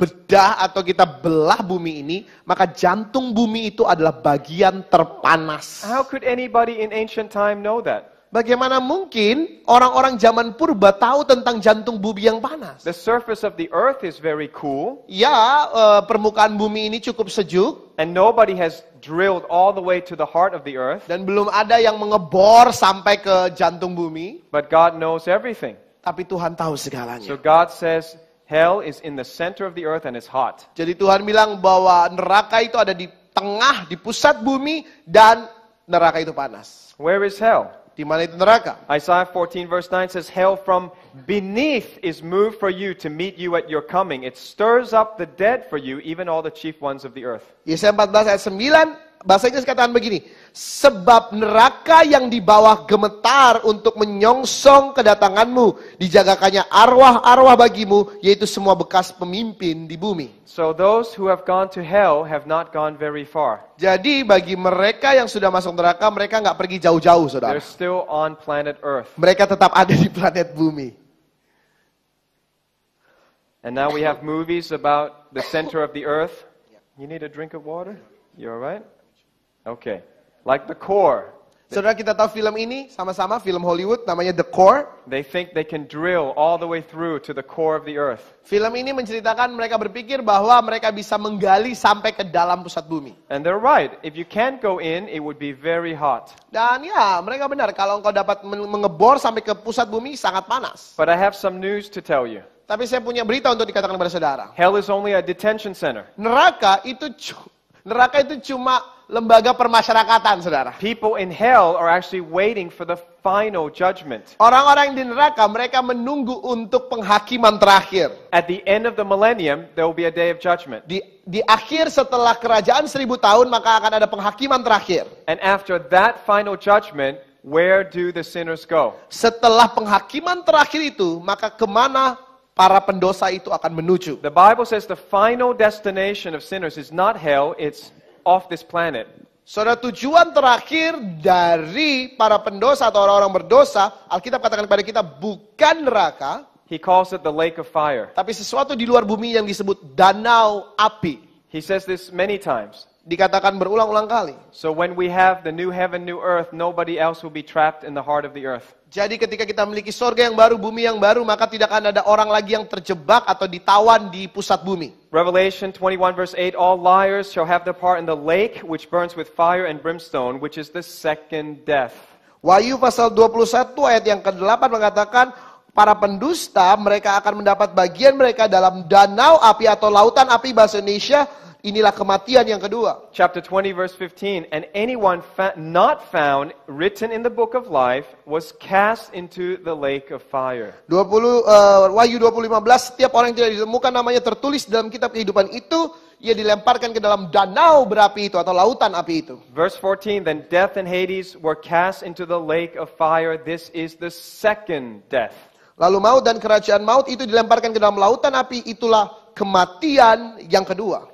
bedah atau kita belah bumi ini, maka jantung bumi itu adalah bagian terpanas. How could anybody in ancient time know that? Bagaimana mungkin orang-orang zaman purba tahu tentang jantung bumi yang panas? The surface of the earth is very cool. Ya, permukaan bumi ini cukup sejuk. And nobody has drilled all the way to the heart of the earth. Dan belum ada yang mengebor sampai ke jantung bumi. But God knows everything. Tapi Tuhan tahu segalanya. So God says, Hell is in the center of the earth and is hot. Jadi Tuhan bilang bahwa neraka itu ada di tengah, di pusat bumi, dan neraka itu panas. Where is hell? Di mana itu neraka? Isaiah 14 verse 9 says, Hell from beneath is moved for you to meet you at your coming. It stirs up the dead for you, even all the chief ones of the earth. Yesaya 14 ayat 9, bahasa Inggris katakan begini, sebab neraka yang di bawah gemetar untuk menyongsong kedatanganmu, dijagakannya arwah-arwah bagimu, yaitu semua bekas pemimpin di bumi. So those who have gone to hell have not gone very far. Jadi bagi mereka yang sudah masuk neraka, mereka nggak pergi jauh-jauh, saudara. They're still on planet Earth. Mereka tetap ada di planet bumi. And now we have movies about the center of the earth. You need a drink of water? You all right? Okay. Like The Core. Saudara, kita tahu film ini sama-sama, film Hollywood namanya The Core. They think they can drill all the way through to the core of the earth. Film ini menceritakan mereka berpikir bahwa mereka bisa menggali sampai ke dalam pusat bumi. And they're right. If you can't go in, it would be very hot. Dan ya, mereka benar. Kalau engkau dapat mengebor sampai ke pusat bumi, sangat panas. But I have some news to tell you. Tapi saya punya berita untuk dikatakan kepada saudara. Hell is only a detention center. Neraka itu cuma lembaga permasyarakatan, saudara. People in hell are actually waiting for the final judgment. Orang-orang di neraka, mereka menunggu untuk penghakiman terakhir. At the end of the millennium, there will be a day of judgment. Di akhir setelah kerajaan 1000 tahun, maka akan ada penghakiman terakhir. And after that final judgment, where do the sinners go? Setelah penghakiman terakhir itu, maka kemana para pendosa itu akan menuju? The Bible says the final destination of sinners is not hell, it's off this planet. Saudara, tujuan terakhir dari para pendosa atau orang-orang berdosa, Alkitab katakan kepada kita bukan neraka, He calls it the lake of fire. tapi sesuatu di luar bumi yang disebut danau api. He says this many times. Dikatakan berulang-ulang kali. So when we have the new heaven, new earth, nobody else will be trapped in the heart of the earth. Jadi ketika kita memiliki sorga yang baru, bumi yang baru, maka tidak akan ada orang lagi yang terjebak atau ditawan di pusat bumi. Revelation 21 verse 8, all liars shall have their part in the lake which burns with fire and brimstone, which is the second death. Wahyu pasal 21 ayat yang ke-8 mengatakan, para pendusta mereka akan mendapat bagian mereka dalam danau api atau lautan api, bahasa Indonesia, inilah kematian yang kedua. Chapter 20 verse 15, and anyone not found written in the book of life was cast into the lake of fire. Wahyu 20:15, setiap orang yang tidak ditemukan namanya tertulis dalam kitab kehidupan itu, ia dilemparkan ke dalam danau berapi itu atau lautan api itu. Verse 14, then death and Hades were cast into the lake of fire. This is the second death. Lalu maut dan kerajaan maut itu dilemparkan ke dalam lautan api, itulah kematian yang kedua.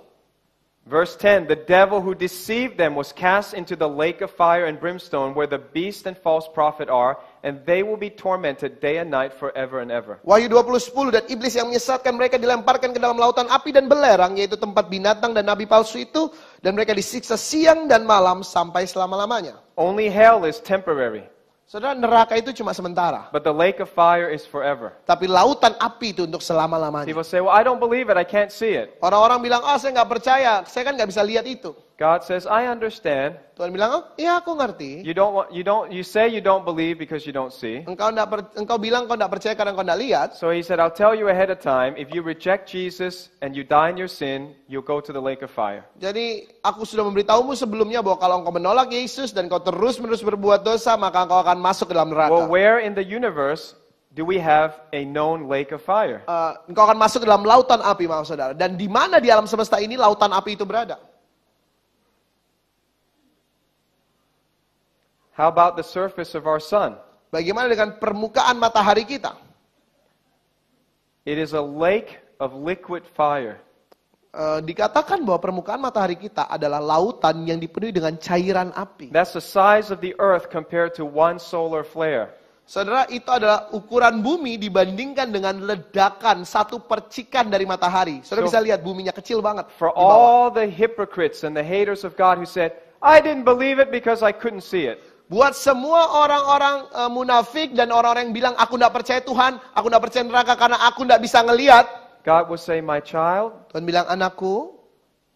Verse 10, the devil who deceived them was cast into the lake of fire and brimstone where the beast and false prophet are, and they will be tormented day and night forever and ever. Wahyu 20:10, dan iblis yang menyesatkan mereka dilemparkan ke dalam lautan api dan belerang, yaitu tempat binatang dan nabi palsu itu, dan mereka disiksa siang dan malam sampai selama-lamanya. Only hell is temporary, Saudara, neraka itu cuma sementara. but the lake of fire is forever. Tapi lautan api itu untuk selama-lamanya. People say, well, I don't believe it, I can't see it. Orang-orang bilang, saya nggak percaya, saya kan nggak bisa lihat itu. God says, I understand. Tuhan bilang, iya aku ngerti. You say you don't believe because you don't see. Engkau bilang kau nggak percaya karena kau nggak lihat. So he said, I'll tell you ahead of time, if you reject Jesus and you die in your sin, you'll go to the lake of fire. Jadi aku sudah memberitahumu sebelumnya bahwa kalau engkau menolak Yesus dan kau terus-menerus berbuat dosa, maka engkau akan masuk ke dalam neraka. Well, where in the universe do we have a known lake of fire? Engkau akan masuk ke dalam lautan api, maaf saudara. Dan di mana di alam semesta ini lautan api itu berada? How about the surface of our sun? Bagaimana dengan permukaan matahari kita? It is a lake of liquid fire. Dikatakan bahwa permukaan matahari kita adalah lautan yang dipenuhi dengan cairan api. That's the size of the earth compared to one solar flare. Saudara, itu adalah ukuran bumi dibandingkan dengan ledakan satu percikan dari matahari. Saudara bisa lihat buminya kecil banget. For di bawah. all the hypocrites and the haters of God who said, I didn't believe it because I couldn't see it. Buat semua orang-orang munafik dan orang-orang yang bilang, aku tidak percaya Tuhan, aku tidak percaya neraka karena aku tidak bisa ngelihat. God will say, my child, Tuhan bilang, anakku,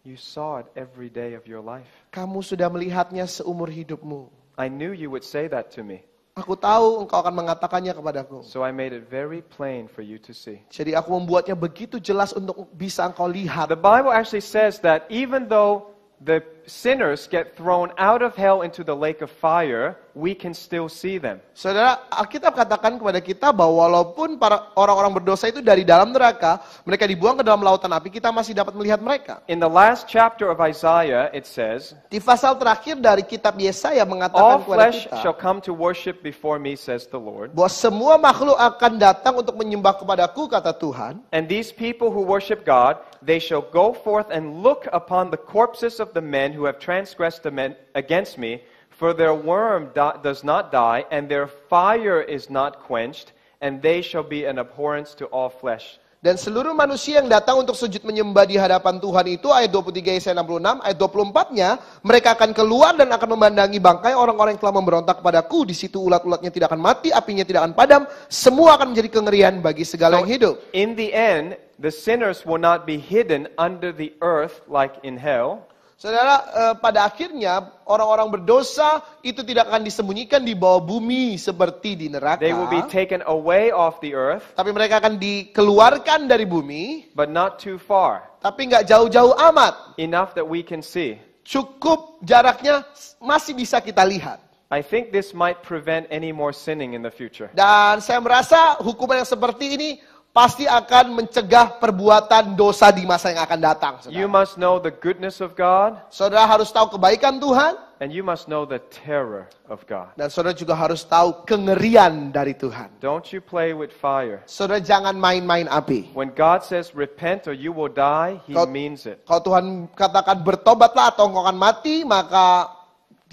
you saw it every day of your life. kamu sudah melihatnya seumur hidupmu. I knew you would say that to me. Aku tahu engkau akan mengatakannya kepadaku. So I made it very plain for you to see. Jadi aku membuatnya begitu jelas untuk bisa engkau lihat. The Bible actually says that even though the sinners get thrown out of hell into the lake of fire, we can still see them. Saudara, Alkitab katakan kepada kita bahwa walaupun para orang-orang berdosa itu dari dalam neraka, mereka dibuang ke dalam lautan api, kita masih dapat melihat mereka. In the last chapter of Isaiah, it says, Di pasal terakhir dari kitab Yesaya all mengatakan kepada flesh kita shall come to worship before me, says the Lord. bahwa semua makhluk akan datang untuk menyembah kepadaku, kata Tuhan. And these people who worship God, they shall go forth and look upon the corpses of the men who have transgressed against me, for their worm does not die, and their fire is not quenched, and they shall be an abhorrence to all flesh. Dan seluruh manusia yang datang untuk sujud menyembah di hadapan Tuhan itu, ayat 23 Yesaya 66, ayat 24-nya, mereka akan keluar dan akan memandangi bangkai orang-orang yang telah memberontak kepadaku. Di situ ulat-ulatnya tidak akan mati, apinya tidak akan padam, semua akan menjadi kengerian bagi segala yang hidup. In the end, the sinners will not be hidden under the earth like in hell. Saudara, pada akhirnya orang-orang berdosa itu tidak akan disembunyikan di bawah bumi seperti di neraka. They will be taken away off the earth, Tapi mereka akan dikeluarkan dari bumi, but not too far. tapi nggak jauh-jauh amat. Enough that we can see. Cukup jaraknya masih bisa kita lihat. I think this might prevent any more sinning in the future. Dan saya merasa hukuman yang seperti ini pasti akan mencegah perbuatan dosa di masa yang akan datang. You Saudara, must know the goodness of God, saudara harus tahu kebaikan Tuhan, and you must know the terror of God. dan saudara juga harus tahu kengerian dari Tuhan. Don't you play with fire. Saudara jangan main-main api. When God says repent or you will die, He Kau- means it. Kalau Tuhan katakan bertobatlah atau engkau akan mati, maka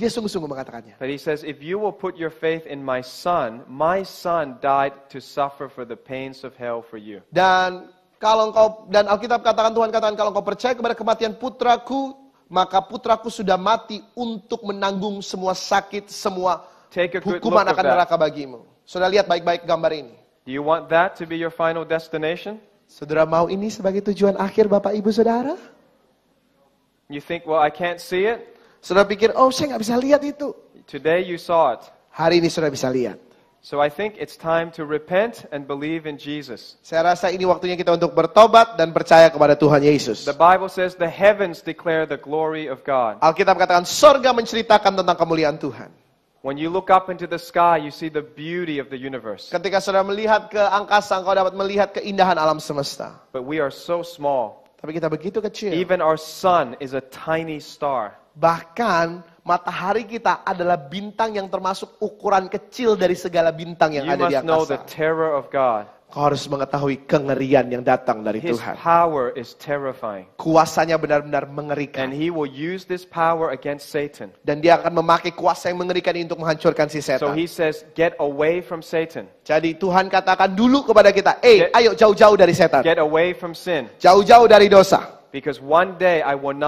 dia sungguh-sungguh mengatakannya. But He says, if you will put your faith in my Son died to suffer for the pains of hell for you. Dan Alkitab katakan, Tuhan katakan, kalau engkau percaya kepada kematian putraku, maka putraku sudah mati untuk menanggung semua sakit, semua Take a good hukuman look akan at that. neraka bagimu. Saudara lihat baik-baik gambar ini. Do you want that to be your final destination? Saudara mau ini sebagai tujuan akhir Bapak Ibu Saudara? You think, well, I can't see it. Saudara pikir, oh saya nggak bisa lihat itu. Today you saw it. Hari ini saudara bisa lihat. So I think it's time to repent and believe in Jesus. Saya rasa ini waktunya kita untuk bertobat dan percaya kepada Tuhan Yesus. The Bible says the heavens declare the glory of God. Alkitab katakan, sorga menceritakan tentang kemuliaan Tuhan. When you look up into the sky, you see the beauty of the universe. Ketika saudara melihat ke angkasa, engkau dapat melihat keindahan alam semesta. But we are so small. Tapi kita begitu kecil. Even our sun is a tiny star. Bahkan matahari kita adalah bintang yang termasuk ukuran kecil dari segala bintang yang You ada di must know the angkasa. terror of God. Kau harus mengetahui kengerian yang datang dari His Tuhan. power is terrifying. Kuasanya benar-benar And mengerikan. He will use this power against Satan. Dan dia akan memakai kuasa yang mengerikan ini untuk menghancurkan si So setan. He says, get away from Satan. Jadi Tuhan katakan dulu kepada kita, Get- ayo jauh-jauh dari setan. Get away from sin. Jauh-jauh dari dosa. Because one day I will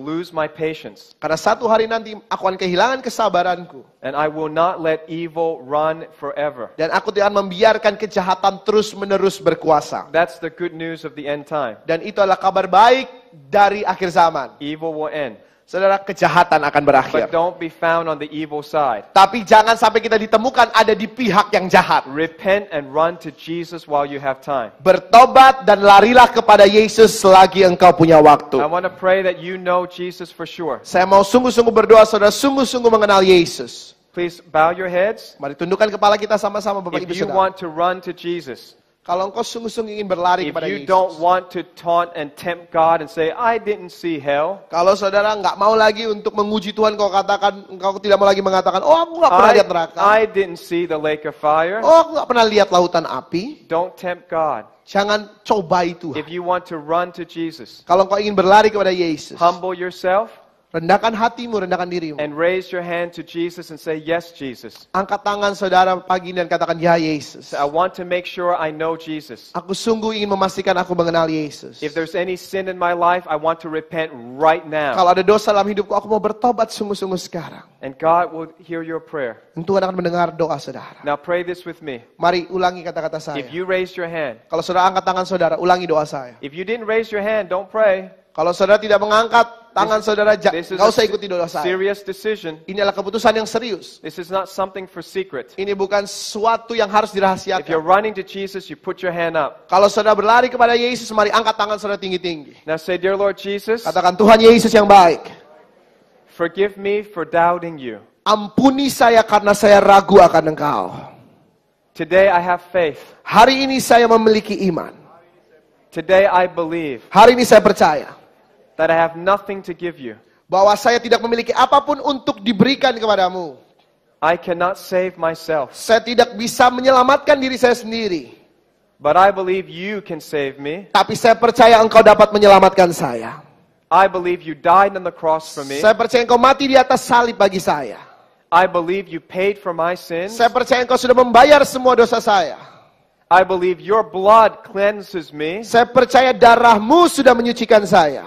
lose my patience. Karena satu hari nanti aku akan kehilangan kesabaranku. And I will not let evil run forever. Dan aku tidak akan membiarkan kejahatan terus-menerus berkuasa. That's the good news of the end time. Dan itu adalah kabar baik dari akhir zaman. Evil will end. Saudara, kejahatan akan berakhir. But don't be found on the evil side. Tapi jangan sampai kita ditemukan ada di pihak yang jahat. Repent and run to Jesus while you have time. Bertobat dan larilah kepada Yesus selagi engkau punya waktu. I want to pray that you know Jesus for sure. Saya mau sungguh-sungguh berdoa, saudara sungguh-sungguh mengenal Yesus. Please bow your heads. Mari tundukkan kepala kita sama-sama, Bapak If Ibu you Saudara. want to run to Jesus, Kalau engkau sungguh-sungguh ingin berlari if kepada you Yesus. don't want to taunt and tempt God and say, I didn't see hell, Kalau saudara nggak mau lagi untuk menguji Tuhan, engkau tidak mau lagi mengatakan, oh aku nggak pernah lihat neraka. I didn't see the lake of fire, Oh aku nggak pernah lihat lautan api. don't tempt God. Jangan cobai Tuhan. If you want to run to Jesus, Kalau engkau ingin berlari kepada Yesus, humble yourself rendahkan hatimu, rendahkan dirimu. and raise your hand to Jesus and say, yes, Jesus. Angkat tangan saudara pagi ini dan katakan, ya Yesus. I want to make sure I know Jesus. Aku sungguh ingin memastikan aku mengenal Yesus. If there's any sin in my life, I want to repent right now. Kalau ada dosa dalam hidupku, aku mau bertobat sungguh-sungguh sekarang. And God will hear your prayer. Dan Tuhan akan mendengar doa saudara. Now pray this with me. Mari ulangi kata-kata saya. If you raised your hand, Kalau saudara angkat tangan saudara, ulangi doa saya. if you didn't raise your hand, don't pray. Kalau saudara tidak mengangkat tangan saudara, This is nggak usah a ikuti doa saya. serious decision. Ini adalah keputusan yang serius. This is not something for secret. Ini bukan sesuatu yang harus If you're dirahasiakan. running to Jesus, you put your hand up. Kalau saudara berlari kepada Yesus, mari angkat tangan saudara tinggi-tinggi. Now say, Dear Lord Jesus, Katakan, Tuhan Yesus yang baik, forgive me for doubting you. ampuni saya karena saya ragu akan Engkau. Today I have faith. Hari ini saya memiliki iman. Today I believe Hari ini saya percaya that I have nothing to give you. bahwa saya tidak memiliki apapun untuk diberikan kepadamu. I cannot save myself, Saya tidak bisa menyelamatkan diri saya sendiri. but I believe you can save me. Tapi saya percaya Engkau dapat menyelamatkan saya. I believe you died on the cross for me. Saya percaya Engkau mati di atas salib bagi saya. I believe you paid for my sins. Saya percaya Engkau sudah membayar semua dosa saya. I believe your blood cleanses me. Saya percaya darahmu sudah menyucikan saya.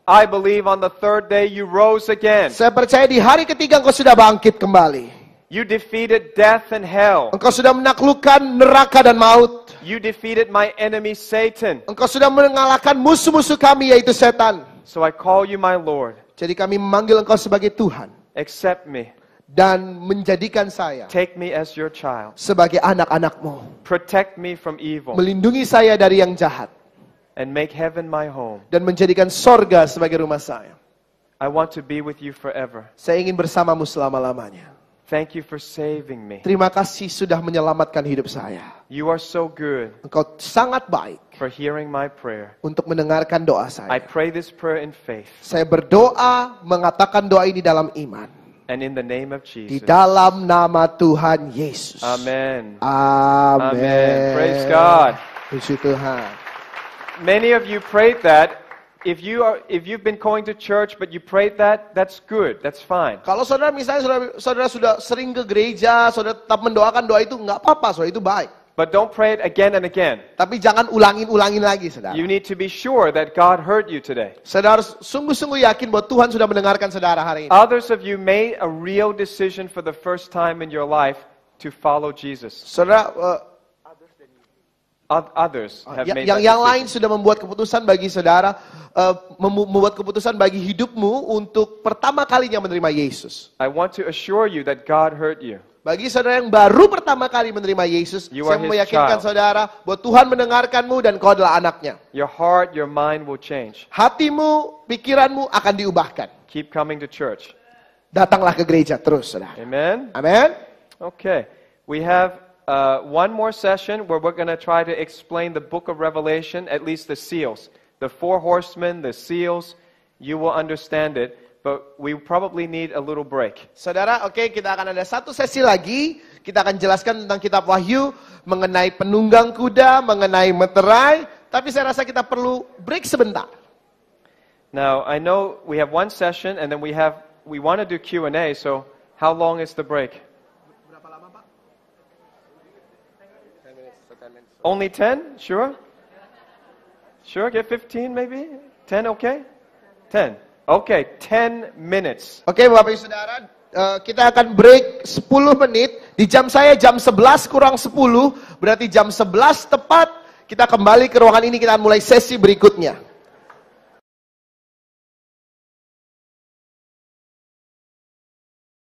I believe on the third day you rose again. Saya percaya di hari ketiga Engkau sudah bangkit kembali. You defeated death and hell. Engkau sudah menaklukkan neraka dan maut. You defeated my enemy Satan. Engkau sudah mengalahkan musuh-musuh kami, yaitu setan. So I call you my Lord. Jadi kami memanggil Engkau sebagai Tuhan. Accept me. Dan menjadikan saya Take me as your child. sebagai anak-anak-Mu. Protect me from evil. Melindungi saya dari yang jahat. And make heaven my home. Dan menjadikan sorga sebagai rumah saya. I want to be with you forever. Saya ingin bersamamu selama-lamanya. Thank you for saving me. Terima kasih sudah menyelamatkan hidup saya. You are so good Engkau sangat baik for hearing my prayer. untuk mendengarkan doa I saya. pray this prayer in faith Saya berdoa, mengatakan doa ini dalam iman. and in the name of Di Jesus. dalam nama Tuhan Yesus. Amen. Amin. Amen. Praise God. Puji Tuhan. Many of you prayed that. If you've been going to church but you prayed that, that's good. That's fine. Kalau saudara misalnya saudara sudah sering ke gereja, saudara tetap mendoakan doa itu nggak apa-apa, saudara, itu baik. But don't pray it again and again. Tapi jangan ulangin lagi, saudara. You need to be sure that God heard you today. Saudara harus sungguh-sungguh yakin bahwa Tuhan sudah mendengarkan saudara hari ini. Others of you made a real decision for the first time in your life to follow Jesus. Saudara, Others have made yang that lain decision. sudah membuat keputusan bagi saudara, membuat keputusan bagi hidupmu untuk pertama kalinya menerima Yesus. I want to assure you that God heard you. Bagi saudara yang baru pertama kali menerima Yesus, You saya are His meyakinkan child. saudara bahwa Tuhan mendengarkanmu dan kau adalah anaknya. Your heart, your mind will change. Hatimu, pikiranmu akan diubahkan. Keep coming to church. Datanglah ke gereja terus, saudara. Amen? Amin. Okay. We have one more session where we're going to try to explain the book of Revelation, at least the seals. The four horsemen, the seals, you will understand it, but we probably need a little break. Saudara, oke, kita akan ada satu sesi lagi. Kita akan jelaskan tentang kitab Wahyu, mengenai penunggang kuda, mengenai meterai. Tapi saya rasa kita perlu break sebentar. Now, I know we have one session and then we want to do Q&A, so how long is the break? Berapa lama, Pak? 10 minutes. Only 10? Sure? Sure, get 15 maybe? 10 okay? 10. Okay, 10 minutes. Oke, Bapak Ibu Saudara, kita akan break 10 menit. Di jam saya jam 11 kurang 10, berarti jam 11 tepat kita kembali ke ruangan ini, kita akan mulai sesi berikutnya.